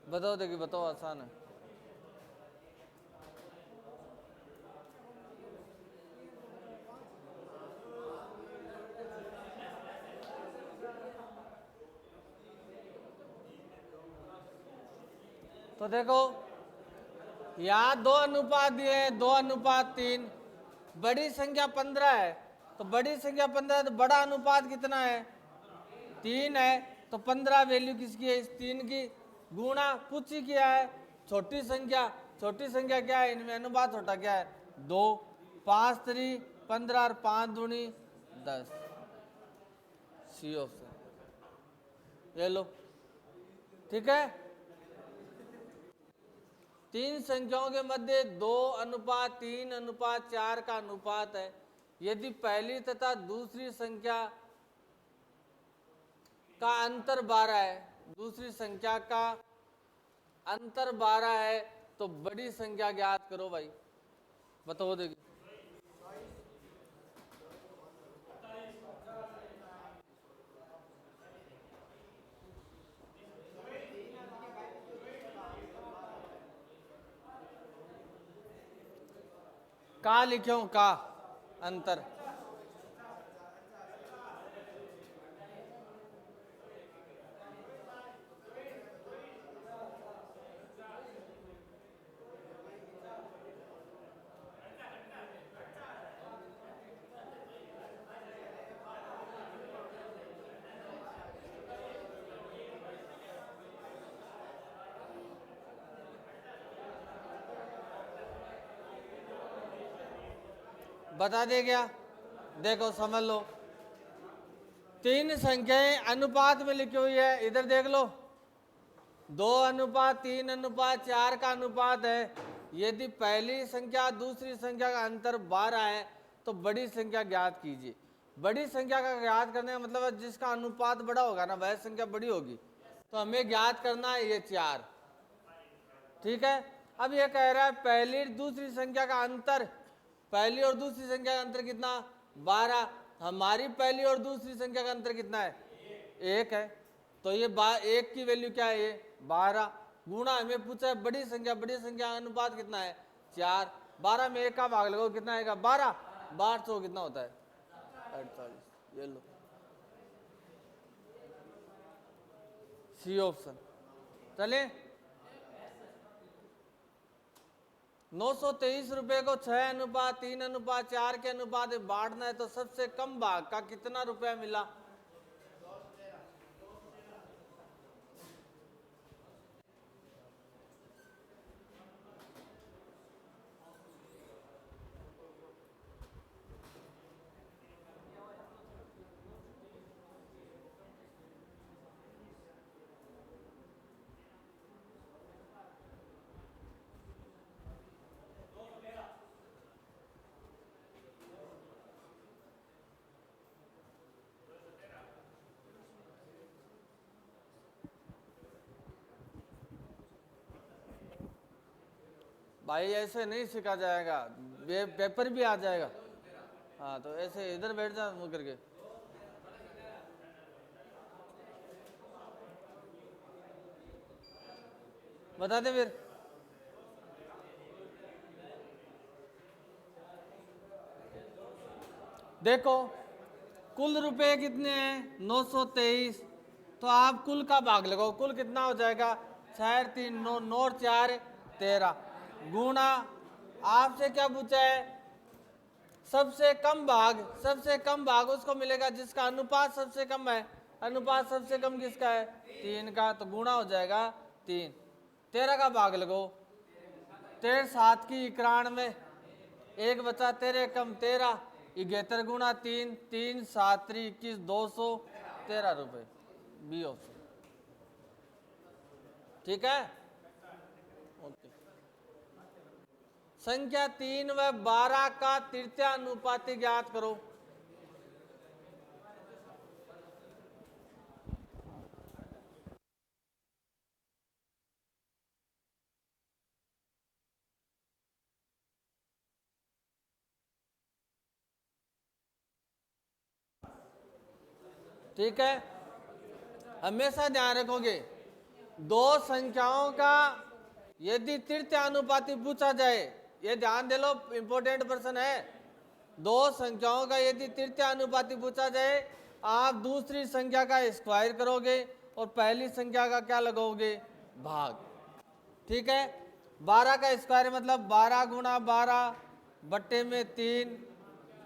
बताओ, देखिए बताओ, आसान है। तो देखो यहाँ 2:1 दिए हैं, 2:3। बड़ी संख्या 15 है, तो बड़ी संख्या 15 है तो बड़ा अनुपात कितना है 3 है। तो 15 वैल्यू किसकी है, इस 3 की। गुणा कुछ ही किया है, छोटी संख्या क्या है इनमें, अनुपात छोटा क्या है 2। 5 3 15 और 5 दूनी 10, सी ऑप्शन। ये लो, ठीक है। तीन संख्याओं के मध्य 2:3:4 का अनुपात है। यदि पहली तथा दूसरी संख्या का अंतर 12 है, दूसरी संख्या का अंतर 12 है, तो बड़ी संख्या ज्ञात करो भाई। बताओ देखिए। का लिखो, का अंतर। बता दे क्या, देखो समझ लो। तीन संख्याएं अनुपात में लिखी हुई है, इधर देख लो। 2:3:4 का अनुपात है। यदि पहली संख्या दूसरी संख्या का अंतर 12 है तो बड़ी संख्या ज्ञात कीजिए। बड़ी संख्या का ज्ञात करने का मतलब है जिसका अनुपात बड़ा होगा ना वह संख्या बड़ी होगी। तो हमें ज्ञात करना है ये 4, ठीक है। अब ये कह रहा है पहली दूसरी संख्या का अंतर, पहली और दूसरी संख्या का अंतर कितना 12। हमारी पहली और दूसरी संख्या का अंतर कितना है 1 है, तो ये 1 की वैल्यू क्या है ये 12। गुणा हमें पूछा है बड़ी संख्या का अनुपात कितना है 4। 12 में 1 का भाग लगाओ कितना आएगा 12, 12 कितना होता है 48। ये लो, सी ऑप्शन। चले 923 रुपए को 6:3:4 के अनुपात में बांटना है तो सबसे कम भाग का कितना रुपया मिला। भाई ऐसे नहीं सीखा जाएगा, पेपर भी आ जाएगा। हाँ तो ऐसे इधर बैठ जा मुँह करके। बता दे फिर। देखो कुल रुपए कितने हैं 923, तो आप कुल का भाग लगाओ, कुल कितना हो जाएगा 4 3 9 9 4 13 गुणा आपसे क्या पूछा है सबसे कम भाग उसको मिलेगा जिसका अनुपात सबसे कम है। अनुपात सबसे कम किसका है 3 का, तो गुणा हो जाएगा 3। 13 का भाग लगो, 13 7 की 91, एक बचा 13 कम 13 71 गुणा 3 3 7 21 213 रुपये बी ऑप्शन। ठीक है ओके। संख्या 3 व 12 का तृतीय अनुपाती ज्ञात करो। ठीक है, हमेशा ध्यान रखोगे दो संख्याओं का यदि तृतीय अनुपाती पूछा जाए, ये ध्यान दे लो इंपॉर्टेंट प्रश्न है। दो संख्याओं का यदि तृतीय अनुपाती पूछा जाए, आप दूसरी संख्या का स्क्वायर करोगे और पहली संख्या का क्या लगाओगे भाग। ठीक है, 12 का स्क्वायर मतलब 12 गुणा 12 बट्टे में 3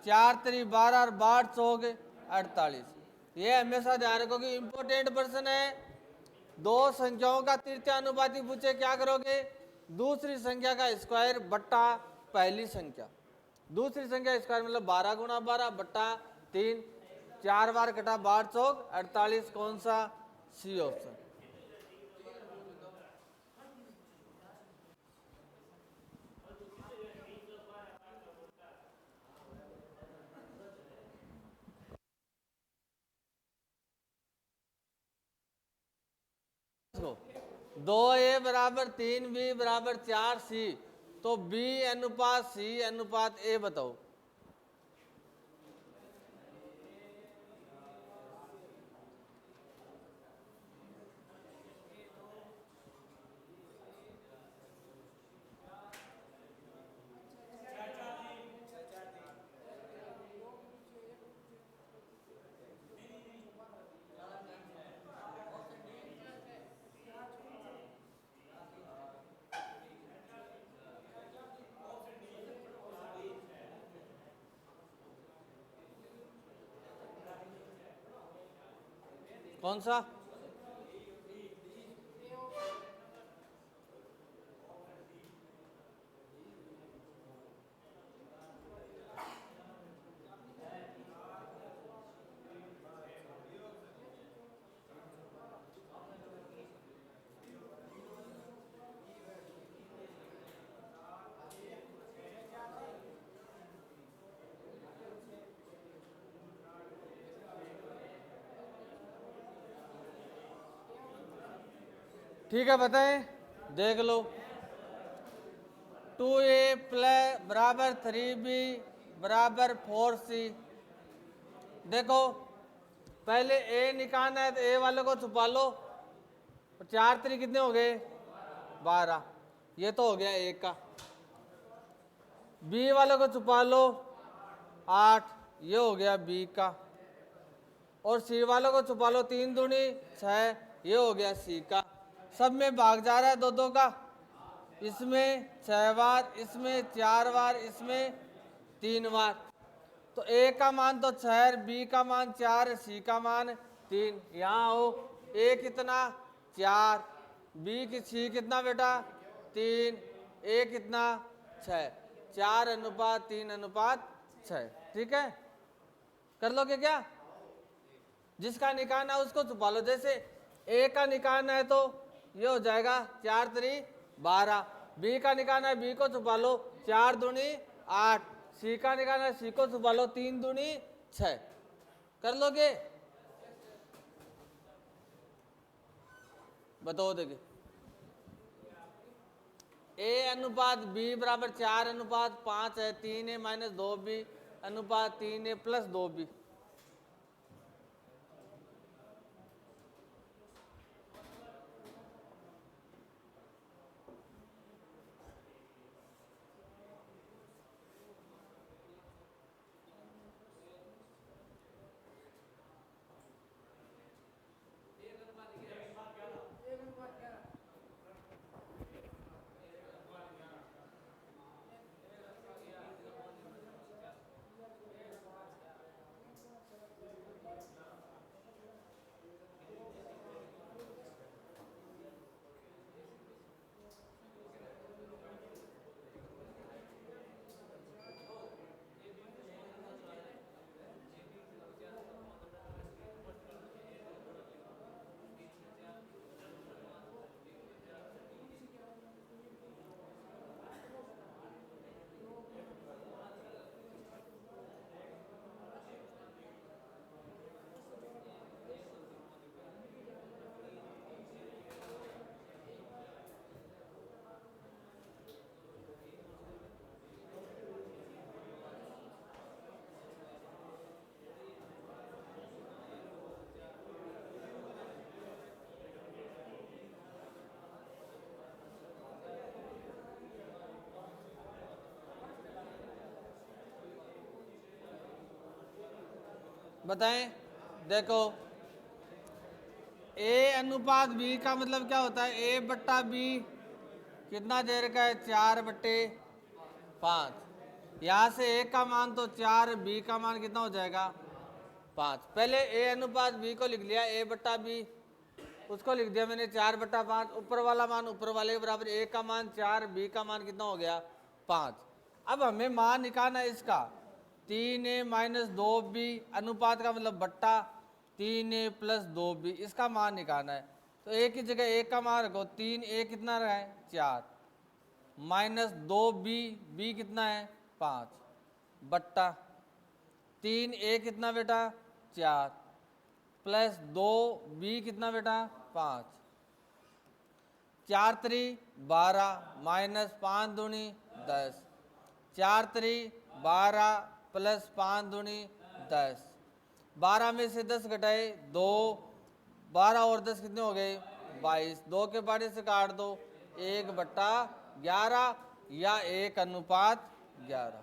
4 3 12 और 12 चौक 48। ये हमेशा ध्यान रखोगे इंपॉर्टेंट प्रश्न है। दो संख्याओं का तृतीय अनुपाती पूछे क्या करोगे, दूसरी संख्या का स्क्वायर बट्टा पहली संख्या। दूसरी संख्या स्क्वायर मतलब 12 गुणा 12 बट्टा 3 4 बार कटा 12 चौक 48। कौन सा सी ऑप्शन। दो ए बराबर 3 बी बराबर 4 सी, तो बी अनुपात सी अनुपात ए बताओ। कौन सा ठीक है बताएं, देख लो 2a प्लस बराबर 3b बराबर 4c। देखो पहले a निकालना है तो a वाले को छुपा लो, 4 3 कितने हो गए 12, ये तो हो गया एक का। b वाले को छुपा लो 8, ये हो गया b का। और c वालों को छुपा लो 3 दूनी 6, ये हो गया c का। सब में भाग जा रहा है 2 2 का, इसमें 6 बार, इसमें 4 बार, इसमें 3 बार। तो a का मान तो 6, b का मान 4, c का मान 3। यहाँ हो a कितना 4, b की c कितना बेटा 3, a कितना 6, 4 अनुपात 3 अनुपात 6। ठीक है, कर लोगे क्या। जिसका निकालना है उसको छुपा लो, जैसे a का निकालना है तो ये हो जाएगा 4 3 12, b का निकालना है b को छुपा लो 4 दूनी 8, c का निकालना है c को छुपा लो 3 दूनी 6। कर लोगे, बताओ देखिए। ए अनुपात बी बराबर 4:5 है, 3a माइनस 2b अनुपात 3a प्लस 2b। बताएं, देखो ए अनुपात बी का मतलब क्या होता है, ए बट्टा बी कितना दे रखा है 4/5। यहाँ से ए का मान तो 4, बी का मान कितना हो जाएगा 5। पहले ए अनुपात बी को लिख लिया, ए बट्टा बी उसको लिख दिया मैंने 4/5। ऊपर वाला मान ऊपर वाले के बराबर, ए का मान 4, बी का मान कितना हो गया 5। अब हमें मान निकालना है इसका 3a माइनस 2b अनुपात का मतलब बट्टा 3a प्लस 2b, इसका मान निकालना है। तो a की जगह a का मान रखो, 3a कितना रहा है 4 माइनस 2b, b कितना है 5 बट्टा 3a कितना बेटा 4 प्लस 2b कितना बेटा 5, 4 3 12 माइनस 5 दूनी 10, 4 3 12 प्लस 5 दूनी 10, 12 में से 10 घटाए 2, 12 और 10 कितने हो गए 22, 2 के बारे से काट दो 1/11 या 1:11।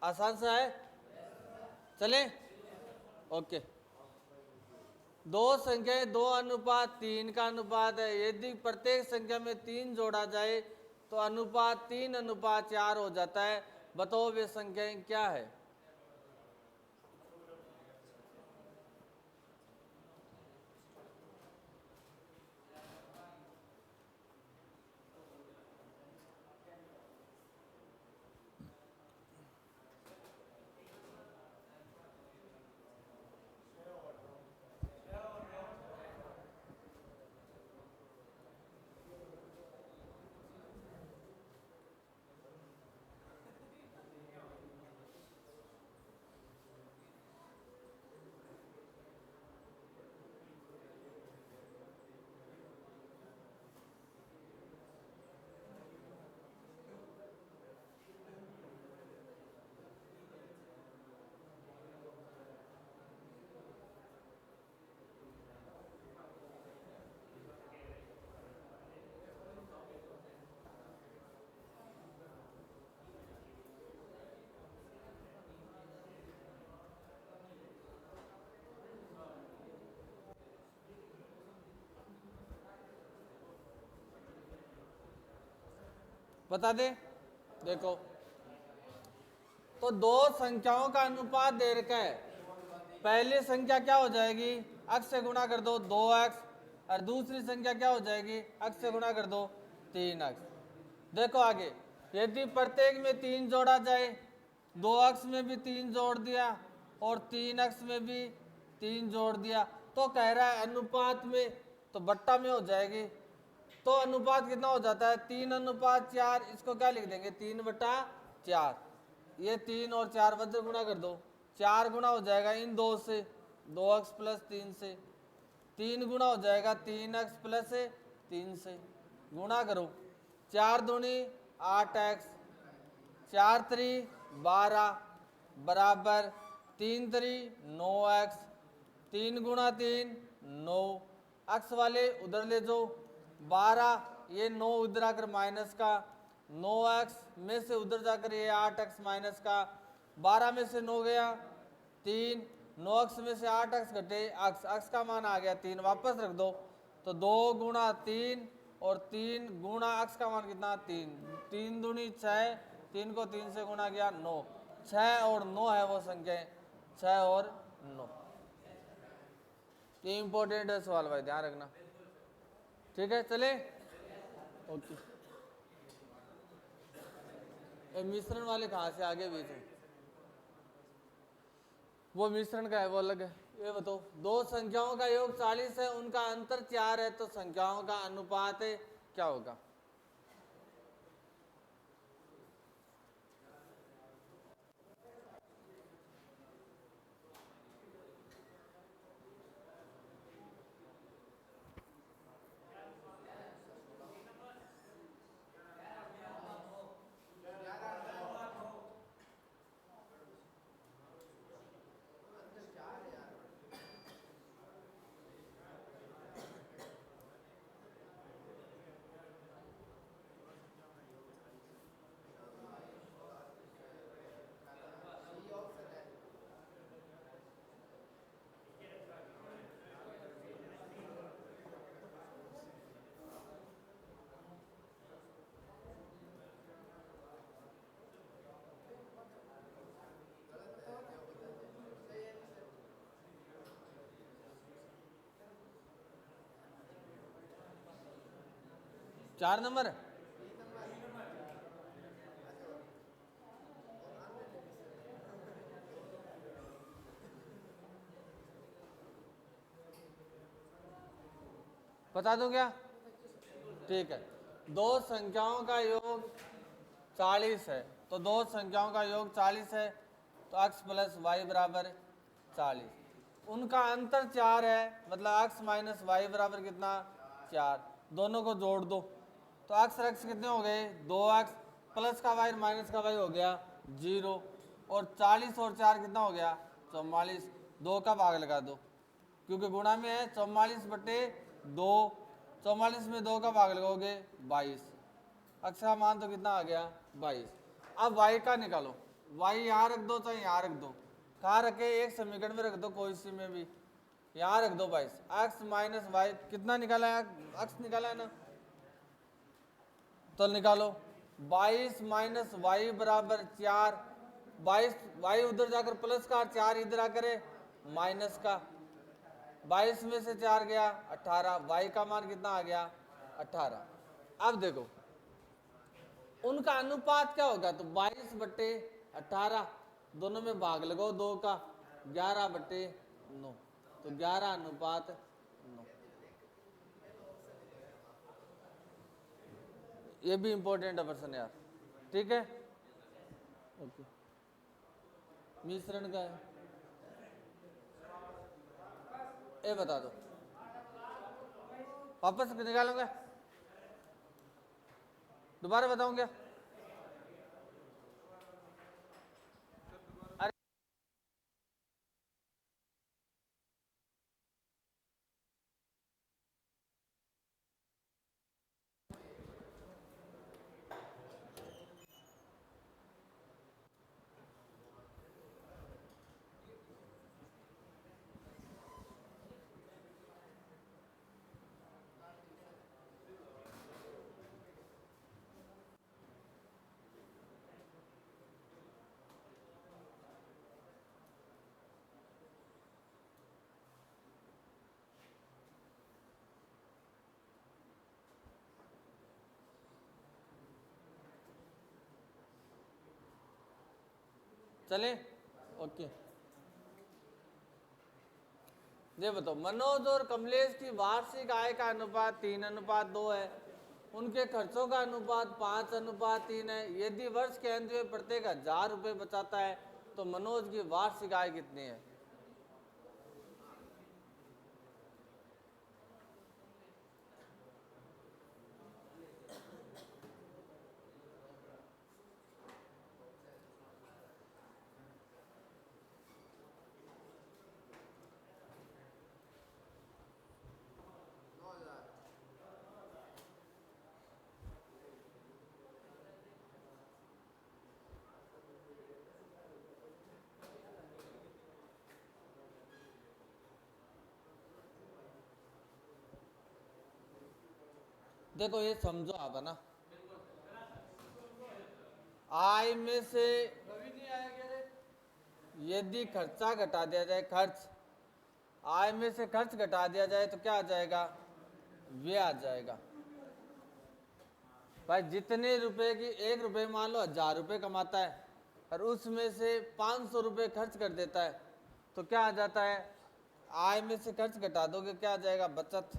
आसान सा है, चले ओके। दो संख्याएं 2:3 का अनुपात है, यदि प्रत्येक संख्या में 3 जोड़ा जाए तो अनुपात 3:4 हो जाता है। बताओ वे संख्याएं क्या है। बता दे, देखो तो दो संख्याओं का अनुपात दे रखा है। पहली संख्या क्या हो जाएगी, x से गुणा कर दो 2x, और दूसरी संख्या क्या हो जाएगी, x से गुणा कर दो 3x। देखो आगे, यदि प्रत्येक में 3 जोड़ा जाए, 2x में भी 3 जोड़ दिया और 3x में भी 3 जोड़ दिया, तो कह रहा है अनुपात में, तो बट्टा में हो जाएगी। तो अनुपात कितना हो जाता है 3:4। इसको क्या लिख देंगे 3/4। ये 3 और 4 वज्र गुणा कर दो, 4 गुणा हो जाएगा इन 2 से 2x प्लस 3 से, 3 गुणा हो जाएगा 3x प्लस 3 से, गुणा करो 4 दूनी 8x, 4 3 12 बराबर 3 3 9x, 3 गुणा 3 9, x वाले उधर ले जाओ 12, ये 9 उधर आकर माइनस का 9x में से उधर जाकर ये 8x माइनस का 12 में से 9 गया 3, 9x में से 8x घटे x का मान आ गया 3, वापस रख दो तो 2 गुणा 3 और 3 गुणा x का मान कितना 3, 3 दूनी 6, 3 को 3 से गुणा किया 9, 6 और 9 है वो संख्याएं, 6 और 9। ये इंपॉर्टेंट है सवाल भाई, ध्यान रखना। ठीक है चले ओके। ये मिश्रण वाले कहाँ से आगे बीच में, वो मिश्रण का है वो अलग है। ये बताओ दो संख्याओं का योग 40 है, उनका अंतर 4 है, तो संख्याओं का अनुपात क्या होगा? चार नंबर बता दूं क्या? ठीक है, दो संख्याओं का योग 40 है, तो दो संख्याओं का योग 40 है, तो x प्लस वाई बराबर 40, उनका अंतर 4 है, मतलब x माइनस वाई बराबर कितना 4, दोनों को जोड़ दो तो x और x कितने हो गए 2x, प्लस का वाई माइनस का वाई हो गया 0, और 40 और 4 कितना हो गया 44, 2 का भाग लगा दो क्योंकि गुणा में है 44 बटे 2, 44 में 2 का भाग लगाओगे 22, x का मान तो कितना आ गया 22। अब y का निकालो, y यहाँ रख दो चाहे यहाँ रख दो, कहाँ रखे एक समीकरण में रख दो कोई सी में भी, यहाँ रख दो 22, x माइनस वाई कितना निकाला है x निकाला है ना, तो निकालो 22 माइनस वाई बराबर 4, 22 वाई उधर जाकर प्लस का 4 इधर आकर माइनस का, 22 में से 4 गया 18, वाई का मान कितना आ गया 18। अब देखो उनका अनुपात क्या होगा, तो 22 बटे 18, दोनों में भाग लगाओ 2 का, 11 बटे 9, तो 11 अनुपात 9। ये भी इंपॉर्टेंट है प्रश्न यार, ठीक है ओके। मिश्रण का है, ये बता दो वापस निकालूंगा, दोबारा बताऊंगा। चले ओके। ये बताओ मनोज और कमलेश की वार्षिक आय का अनुपात 3:2 है, उनके खर्चों का अनुपात 5:3 है, यदि वर्ष के अंत में प्रत्येक 1000 रुपये बचाता है तो मनोज की वार्षिक आय कितनी है? देखो ये समझो आप, है ना, आय में से यदि खर्चा घटा दिया जाए, खर्च, आय में से खर्च घटा दिया जाए तो क्या आ जाएगा, व्यय आ जाएगा। भाई जितने रुपए की, 1 रुपए मान लो 1000 रुपए कमाता है और उसमें से 500 रुपए खर्च कर देता है तो क्या आ जाता है, आय में से खर्च घटा दोगे क्या आ जाएगा, बचत।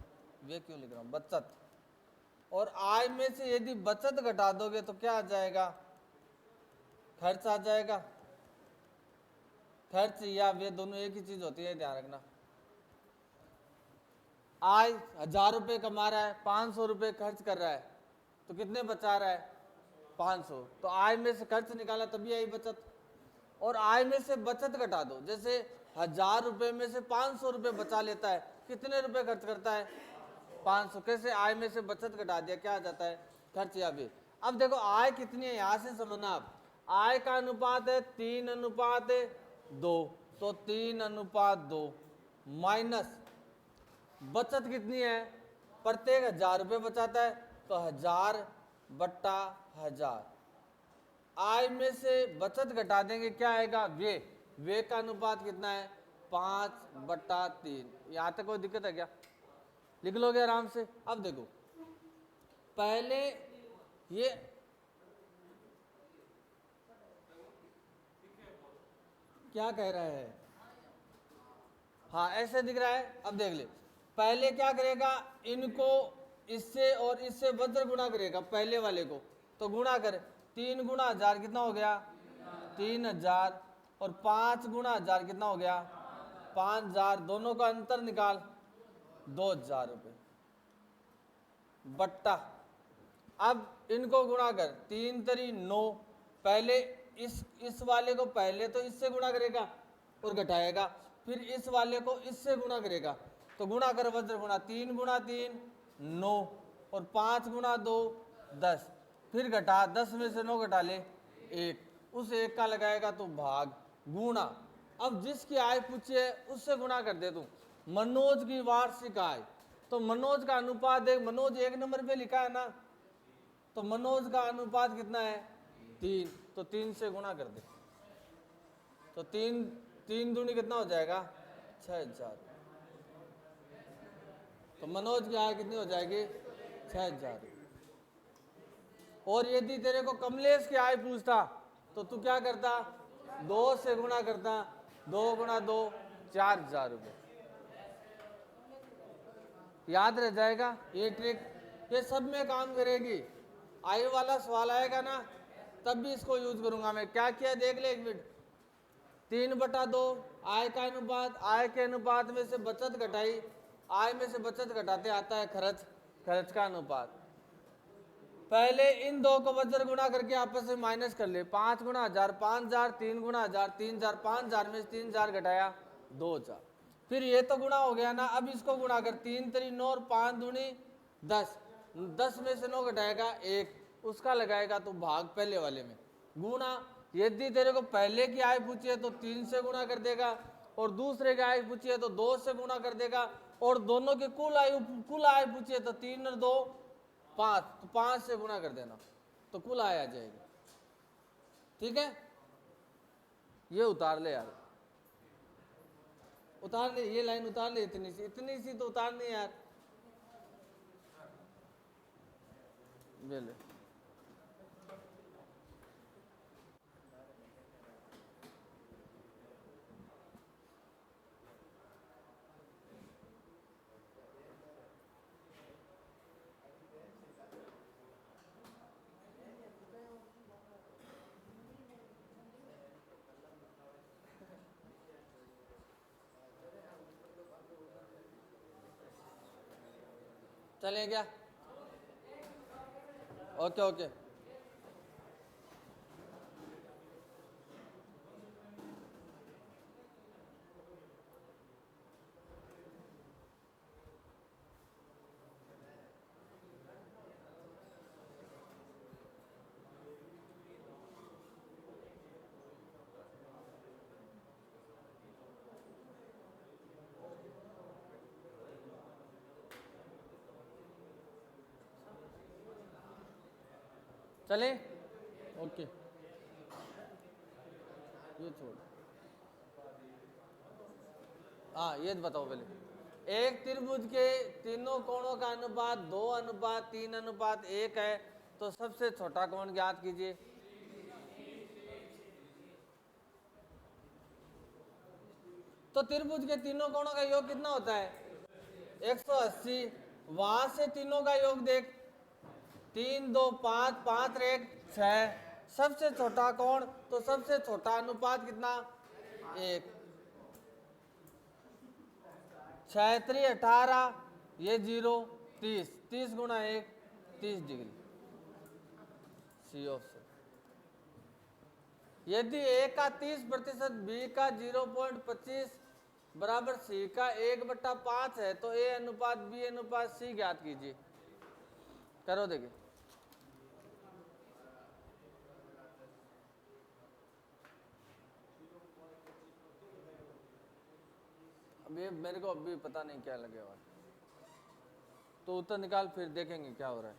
व्यय क्यों लिख रहा हूं, बचत। और आय में से यदि बचत घटा दोगे तो क्या आ जाएगा, खर्च आ जाएगा। खर्च या व्यय दोनों एक ही चीज होती है, ध्यान रखना। आय 1000 रुपए कमा रहा है, 500 रुपए खर्च कर रहा है तो कितने बचा रहा है, 500। तो आय में से खर्च निकाला तभी आई बचत। और आय में से बचत घटा दो, जैसे 1000 रुपए में से 500 रुपए बचा लेता है, कितने रुपए खर्च करता है, 500। कैसे, आय में से बचत घटा दिया, क्या आ जाता है, खर्च या व्यय। अब देखो आय कितनी है, यहां से समझना आप, आय का अनुपात है 3:2, तो 3:2 माइनस बचत कितनी है, प्रत्येक 1000 रुपए बचाता है तो 1000/1000। आय में से बचत घटा देंगे क्या आएगा, व्यय। व्यय का अनुपात कितना है, 5/3। यहां तक कोई दिक्कत है क्या, लिख लोगे आराम से। अब देखो पहले ये क्या कह रहा है, हाँ ऐसे दिख रहा है। अब देख ले, पहले क्या करेगा, इनको इससे और इससे वज्र गुणा करेगा, पहले वाले को तो गुणा करे, 3 गुणा 1000 कितना हो गया, 3000। और 5 गुणा 1000 कितना हो गया, 5000। दोनों का अंतर निकाल, 2000 रुपये बट्टा। अब इनको गुणा कर, 3×3 = 9। पहले इस वाले को पहले तो इससे गुणा करेगा और घटाएगा, फिर इस वाले को इससे गुणा करेगा तो गुणा कर, वज्र गुणा, 3 × 3 9 और 5 × 2 10। फिर घटा, 10 में से 9 घटा ले 1, उस 1 का लगाएगा तो भाग, गुणा। अब जिसकी आय पूछी है उससे गुणा कर दे तू, मनोज की वार्षिक आय। तो मनोज का अनुपात देख, मनोज 1 नंबर पे लिखा है ना, तो मनोज का अनुपात कितना है, 3, तो 3 से गुणा कर दे तो 3 दूनी कितना हो जाएगा, 6000। तो मनोज की आय कितनी हो जाएगी, 6000। और यदि तेरे को कमलेश की आय पूछता तो तू क्या करता, 2 से गुणा करता, 2 × 2 4000 रुपये। याद रह जाएगा ये ट्रिक, ये सब में काम करेगी। आय वाला सवाल आएगा ना तब भी इसको यूज करूंगा मैं। क्या किया देख ले 1 मिनट, 3/2 आय का अनुपात, आय के अनुपात में से बचत घटाई, आय में से बचत घटाते आता है खर्च, खर्च का अनुपात। पहले इन दो को वज्र गुणा करके आपस में माइनस कर ले, 5 × 1000 5000, 3 × 1000 3000, 5000 में से 3000 घटाया 2000। फिर ये तो गुणा हो गया ना, अब इसको गुणा कर, 3×3 9 और 5 दूनी 10, 10 में से 9 घटाएगा 1, उसका लगाएगा तो भाग पहले वाले में, गुणा। यदि तेरे को पहले की आय पूछी है तो 3 से गुणा कर देगा और दूसरे की आय पूछी है तो 2 से गुणा कर देगा और दोनों की कुल आय पूछी है तो 3 और 2 5, तो 5 से गुणा कर देना तो कुल आय आ जाएगी। ठीक है, ये उतार ले यार, उतार ले, ये लाइन उतार ले, इतनी सी तो उतारनी है यार, ले ले। चलें क्या, ओके ओके। चले ओके, ये छोड़। हाँ ये बताओ पहले, एक त्रिभुज के तीनों कोणों का अनुपात 2:3:1 है, तो सबसे छोटा कोण ज्ञात कीजिए। तो त्रिभुज के तीनों कोणों का योग कितना होता है? 180। वहां से तीनों का योग देख, 3 2 5 5 1 6, सबसे छोटा कोण, तो सबसे छोटा अनुपात कितना? 1। 6×3 = 18, ये 0 30, 30 × 1 30 डिग्री, सी ऑप्शन। यदि ए का 30%, बी का 0.25 बराबर सी का 1/5 है, तो ए अनुपात बी अनुपात सी ज्ञात कीजिए। करो देखिए। अभी मेरे को अभी पता नहीं क्या लगेगा, तो उत्तर निकाल, फिर देखेंगे क्या हो रहा है।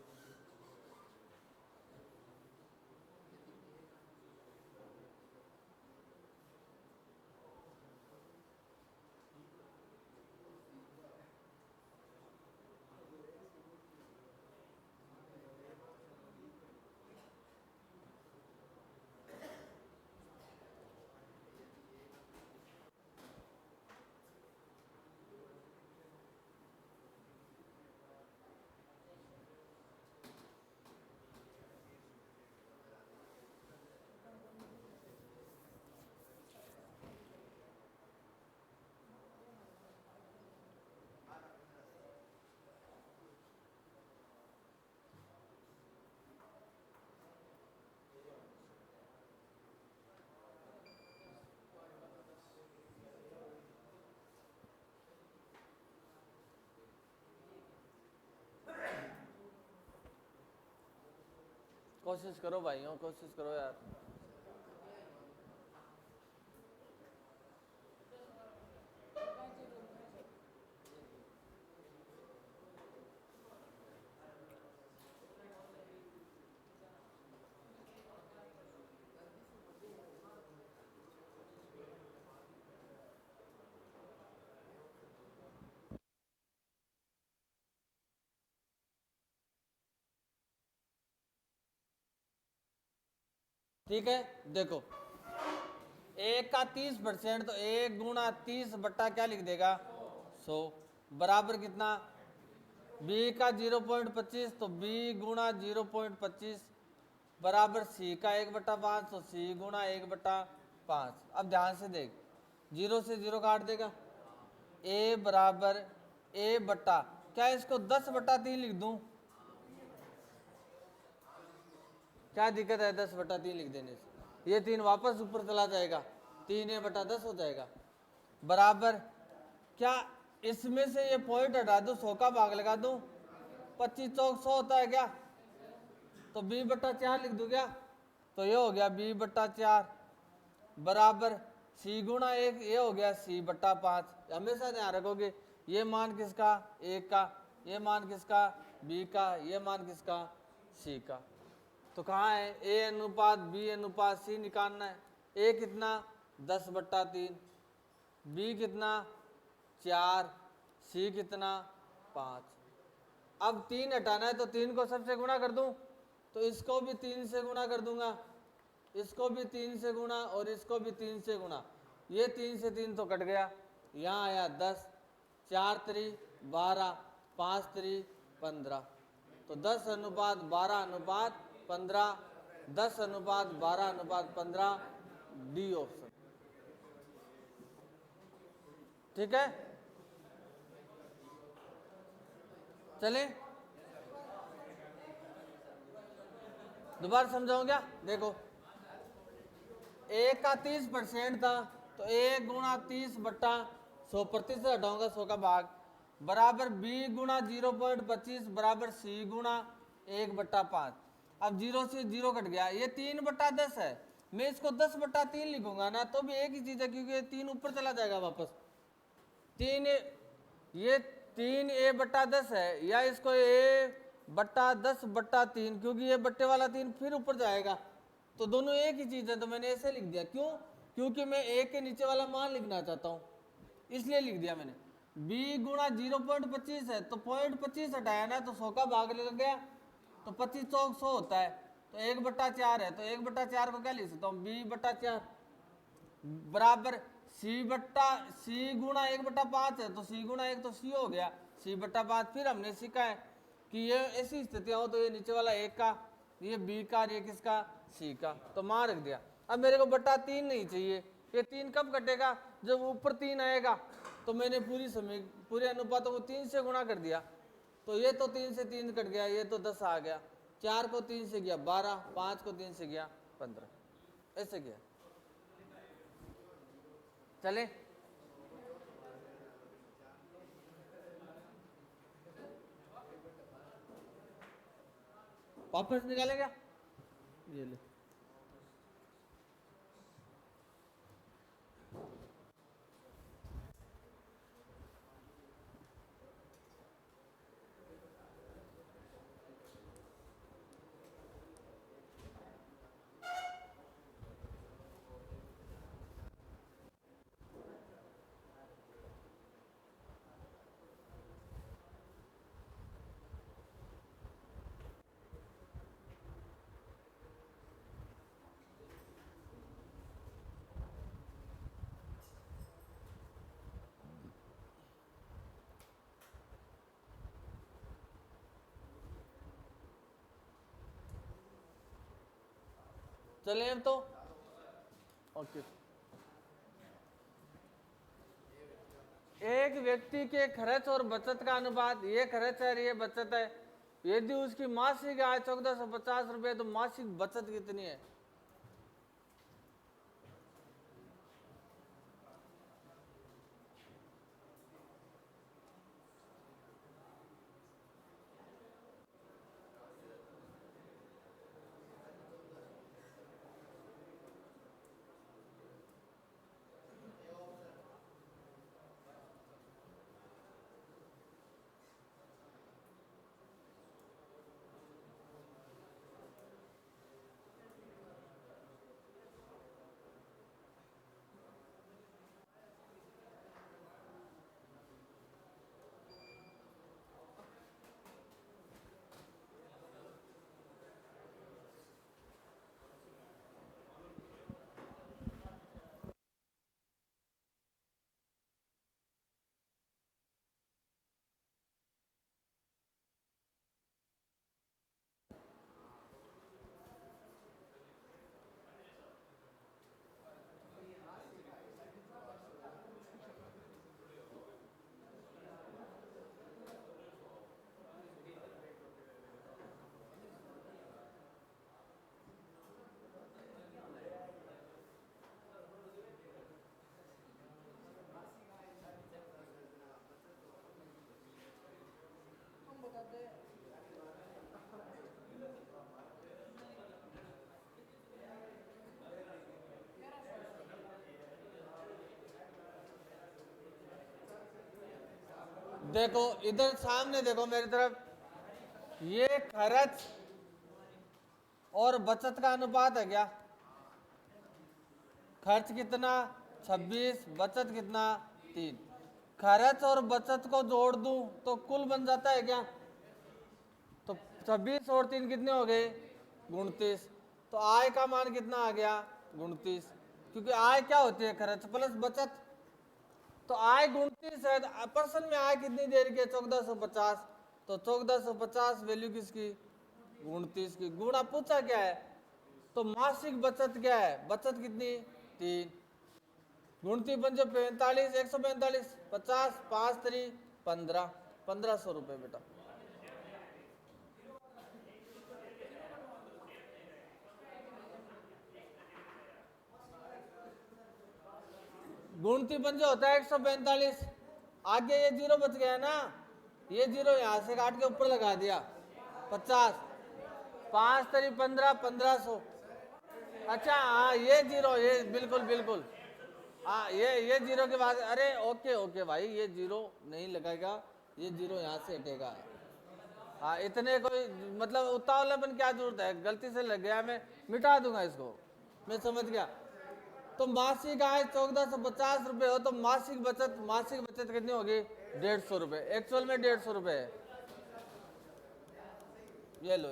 कोशिश करो भाइयों, कोशिश करो यार। ठीक है, देखो 1 का 30%, तो 1 × 30 क्या लिख देगा? 100 बराबर कितना? b का 0.25, तो b × 0.25 बराबर c का 1/5, तो c × 1/5। अब ध्यान से देख, 0 से 0 काट देगा, a बराबर a बट्टा, क्या इसको 10/3 लिख दूं? क्या दिक्कत है 10/3 लिख देने से? ये 3 वापस ऊपर चला जाएगा, 3a/10 हो जाएगा। बराबर, क्या इसमें से ये पॉइंट हटा दूं, 100 का भाग लगा दूं, 25 चौक 100 होता है क्या? तो b/4 लिख दूं क्या? तो ये हो गया b/4 बराबर c × 1, ये हो गया c/5। हमेशा ध्यान रखोगे, ये मान किसका? 1 का, ये मान किसका? b का, ये मान किसका? c का। तो कहाँ है? a अनुपात b अनुपात c निकालना है। a कितना? 10/3, b कितना? 4, c कितना? 5। अब 3 हटाना है, तो 3 को सबसे गुणा कर दूं, तो इसको भी 3 से गुणा कर दूंगा, इसको भी 3 से गुणा, और इसको भी 3 से गुणा। ये 3 से 3 तो कट गया, यहाँ आया 10, 4×3 12, 5×3 15, तो 10:12:15, 10:12:15 डी ऑप्शन। ठीक है, चले दोबारा समझाऊं क्या? देखो, a का 30% था, तो 1 × 30/100, प्रतिशत हटाऊंगा 100 का भाग, बराबर b × 0.25 बराबर c × 1/5। अब 0 से 0 कट गया, ये 3/10 है, मैं इसको 10/3 लिखूंगा ना, तो भी एक ही चीज है, क्योंकि 3 ऊपर चला जाएगा वापस। 3 ये 3a/10 है, या इसको a बट्टा 10/3, क्योंकि ये बट्टे वाला 3 फिर ऊपर जाएगा, तो दोनों एक ही चीज है, तो मैंने ऐसे लिख दिया। क्यों? क्योंकि मैं ए के नीचे वाला मान लिखना चाहता हूँ, इसलिए लिख दिया मैंने। b गुणा 0.25 है, तो 0.25 हटाया ना, तो 100 का भाग लग गया, तो 25 चौक 100 होता है, तो 1/4 है, तो 1/4 को क्या लिख सकता हूँ, b/4 बराबर सी गुणा 1/5 है, तो c गुणा 1 तो c हो गया, c/5। फिर हमने सीखा है कि ये ऐसी स्थितियां हो तो ये नीचे वाला 1 का, ये b का, ये किसका, c का, तो मान रख दिया। अब मेरे को बट्टा 3 नहीं चाहिए, ये 3 कब कटेगा, जब ऊपर 3 आएगा, तो मैंने पूरे अनुपातों को 3 से गुणा कर दिया, तो ये तो 3 से 3 कट गया, ये तो 10 आ गया, 4 को 3 से गया 12, 5 को 3 से गया 15, ऐसे गया। चले वापस निकाले क्या, ये ले। चले अब तो ओके। एक व्यक्ति के खर्च और बचत का अनुपात, ये खर्च है ये बचत है, यदि उसकी मासिक आय 1450 रुपये, तो मासिक बचत कितनी है। देखो इधर सामने देखो मेरी तरफ, ये खर्च और बचत का अनुपात है क्या, खर्च कितना 26, बचत कितना 3, खर्च और बचत को जोड़ दूं तो कुल बन जाता है क्या, तो 26 और 3 कितने हो गए 29, तो आय का मान कितना आ गया 29, क्योंकि आय क्या होती है, खर्च प्लस बचत, तो आय 29 है, पर्सन में आय कितनी देर की है 1450, तो 1450 वैल्यू किसकी 29 की, गुणा पूछा क्या है, तो मासिक बचत क्या है, बचत कितनी 3, 29 पंजे 45, 145, 50, 5 3 15, 1500 रुपये बेटा। गुणती पंजे होता है 145, आगे ये जीरो बच गया ना, ये जीरो यहाँ से काट के ऊपर लगा दिया 50, 5 3 15, 1500। अच्छा हाँ ये जीरो, ये बिल्कुल बिल्कुल, हाँ ये जीरो के बाद, अरे ओके ओके भाई, ये जीरो नहीं लगेगा, ये जीरो यहाँ से हटेगा, हाँ इतने कोई मतलब उतावलापन क्या जरूरत है, गलती से लग गया, मैं मिटा दूंगा इसको, मैं समझ गया। तो मासिक आय 1450 रुपये हो तो मासिक बचत कितनी होगी? 150 रुपये। एक्चुअल में 150 रुपये है। ये लो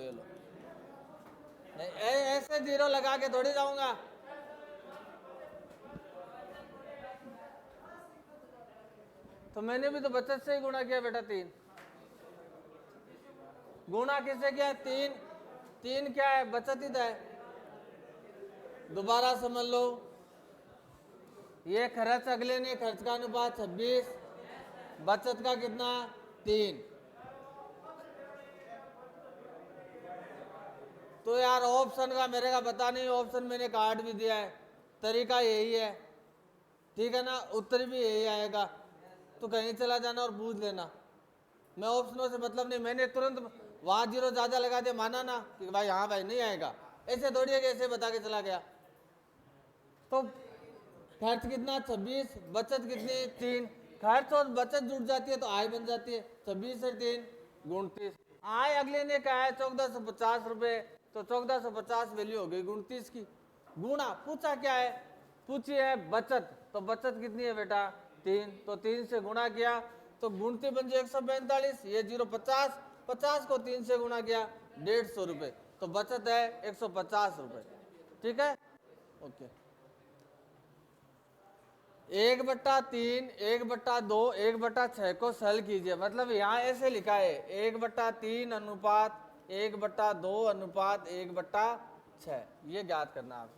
नहीं ऐसे जीरो लगा के थोड़ी जाऊंगा। तो मैंने भी तो बचत से ही गुणा किया बेटा। 3 गुणा किससे किया? 3 क्या है? बचत ही तो है। दोबारा समझ लो, ये खर्च अगले ने, खर्च का अनुपात 26, बचत का कितना? 3। तो यार ऑप्शन का मेरे का पता नहीं, ऑप्शन मैंने काट भी दिया है, तरीका यही है, ठीक है ना, उत्तर भी यही आएगा। तो कहीं चला जाना और पूछ लेना, मैं ऑप्शनों से मतलब नहीं, मैंने तुरंत वहां जीरो ज्यादा लगा दिया, माना ना कि भाई हाँ भाई नहीं आएगा, ऐसे थोड़ी है कि ऐसे बता के चला गया। तो खर्च कितना? 26, बचत कितनी? 3। खर्च और बचत जुड़ जाती है तो आय बन जाती है। 26 से 3 29। आय अगले ने कहा है 1450 रुपये, तो 1450 वैल्यू हो गई 29 की। गुणा पूछा क्या है? पूछी है बचत, तो बचत कितनी है बेटा? 3। तो 3 से गुणा किया तो गुणती बन जाए 145, ये 0 50, 50 को 3 से गुणा किया 150 रुपये, तो बचत है 150 रुपये। ठीक है, ओके। 1/3, 1/2, 1/6 को सरल कीजिए, मतलब यहाँ ऐसे लिखा है 1/3 अनुपात 1/2 अनुपात 1/6, ये ज्ञात करना आप।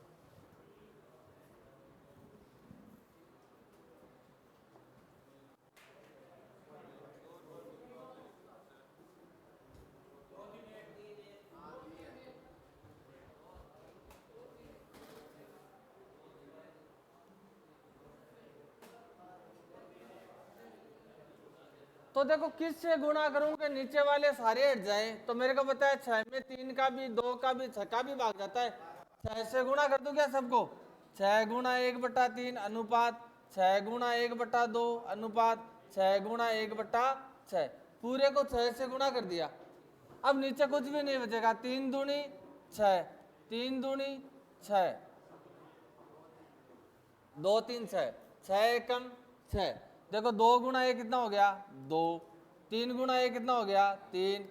तो देखो किससे गुणा करूं कि नीचे वाले सारे हट जाएं, तो मेरे को पता है 6 में 3 का भी, 2 का भी, 6 का भी भाग जाता है। 6 से गुणा कर दूं क्या सबको? 6 गुणा 1/3 अनुपात 6 गुणा 1/2 अनुपात 6 गुणा 1/6, पूरे को 6 से गुणा कर दिया। अब नीचे कुछ भी नहीं बचेगा, 3 दूनी 6, 3 दूनी 6, 2 3 6, 6 एकम 6। देखो 2 गुणा 1 कितना हो गया? 2। 3 गुणा 1 कितना हो गया? 3।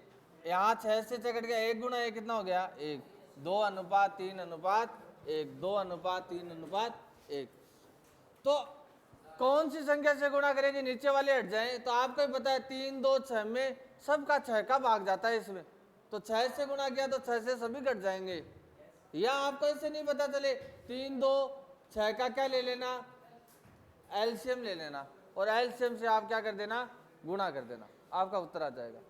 यहाँ 6 से 6 कट गया, 1 गुणा 1 कितना हो गया? 1। 2 अनुपात 3 अनुपात 1, 2 अनुपात 3 अनुपात 1। तो कौन सी संख्या से गुणा करेगी नीचे वाले हट जाए? तो आपको ही पता है 3 2 6 में सबका 6 का भाग जाता है इसमें, तो 6 से गुणा किया तो 6 से सभी कट जाएंगे। या आपको ऐसे नहीं पता चले 3 2 6 का क्या ले लेना? एलसीएम ले लेना, और एलसीएम से आप क्या कर देना? गुणा कर देना, आपका उत्तर आ जाएगा।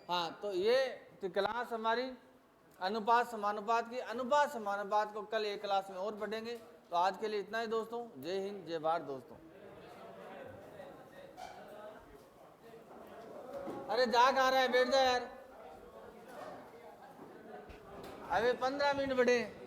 हाँ, तो ये क्लास हमारी अनुपात समानुपात की, अनुपात समानुपात को कल एक क्लास में और पढ़ेंगे। तो आज के लिए इतना ही दोस्तों, जय हिंद जय भारत दोस्तों। अरे जा कहाँ रहा है, बैठ जा यार, अभी 15 मिनट बढ़े।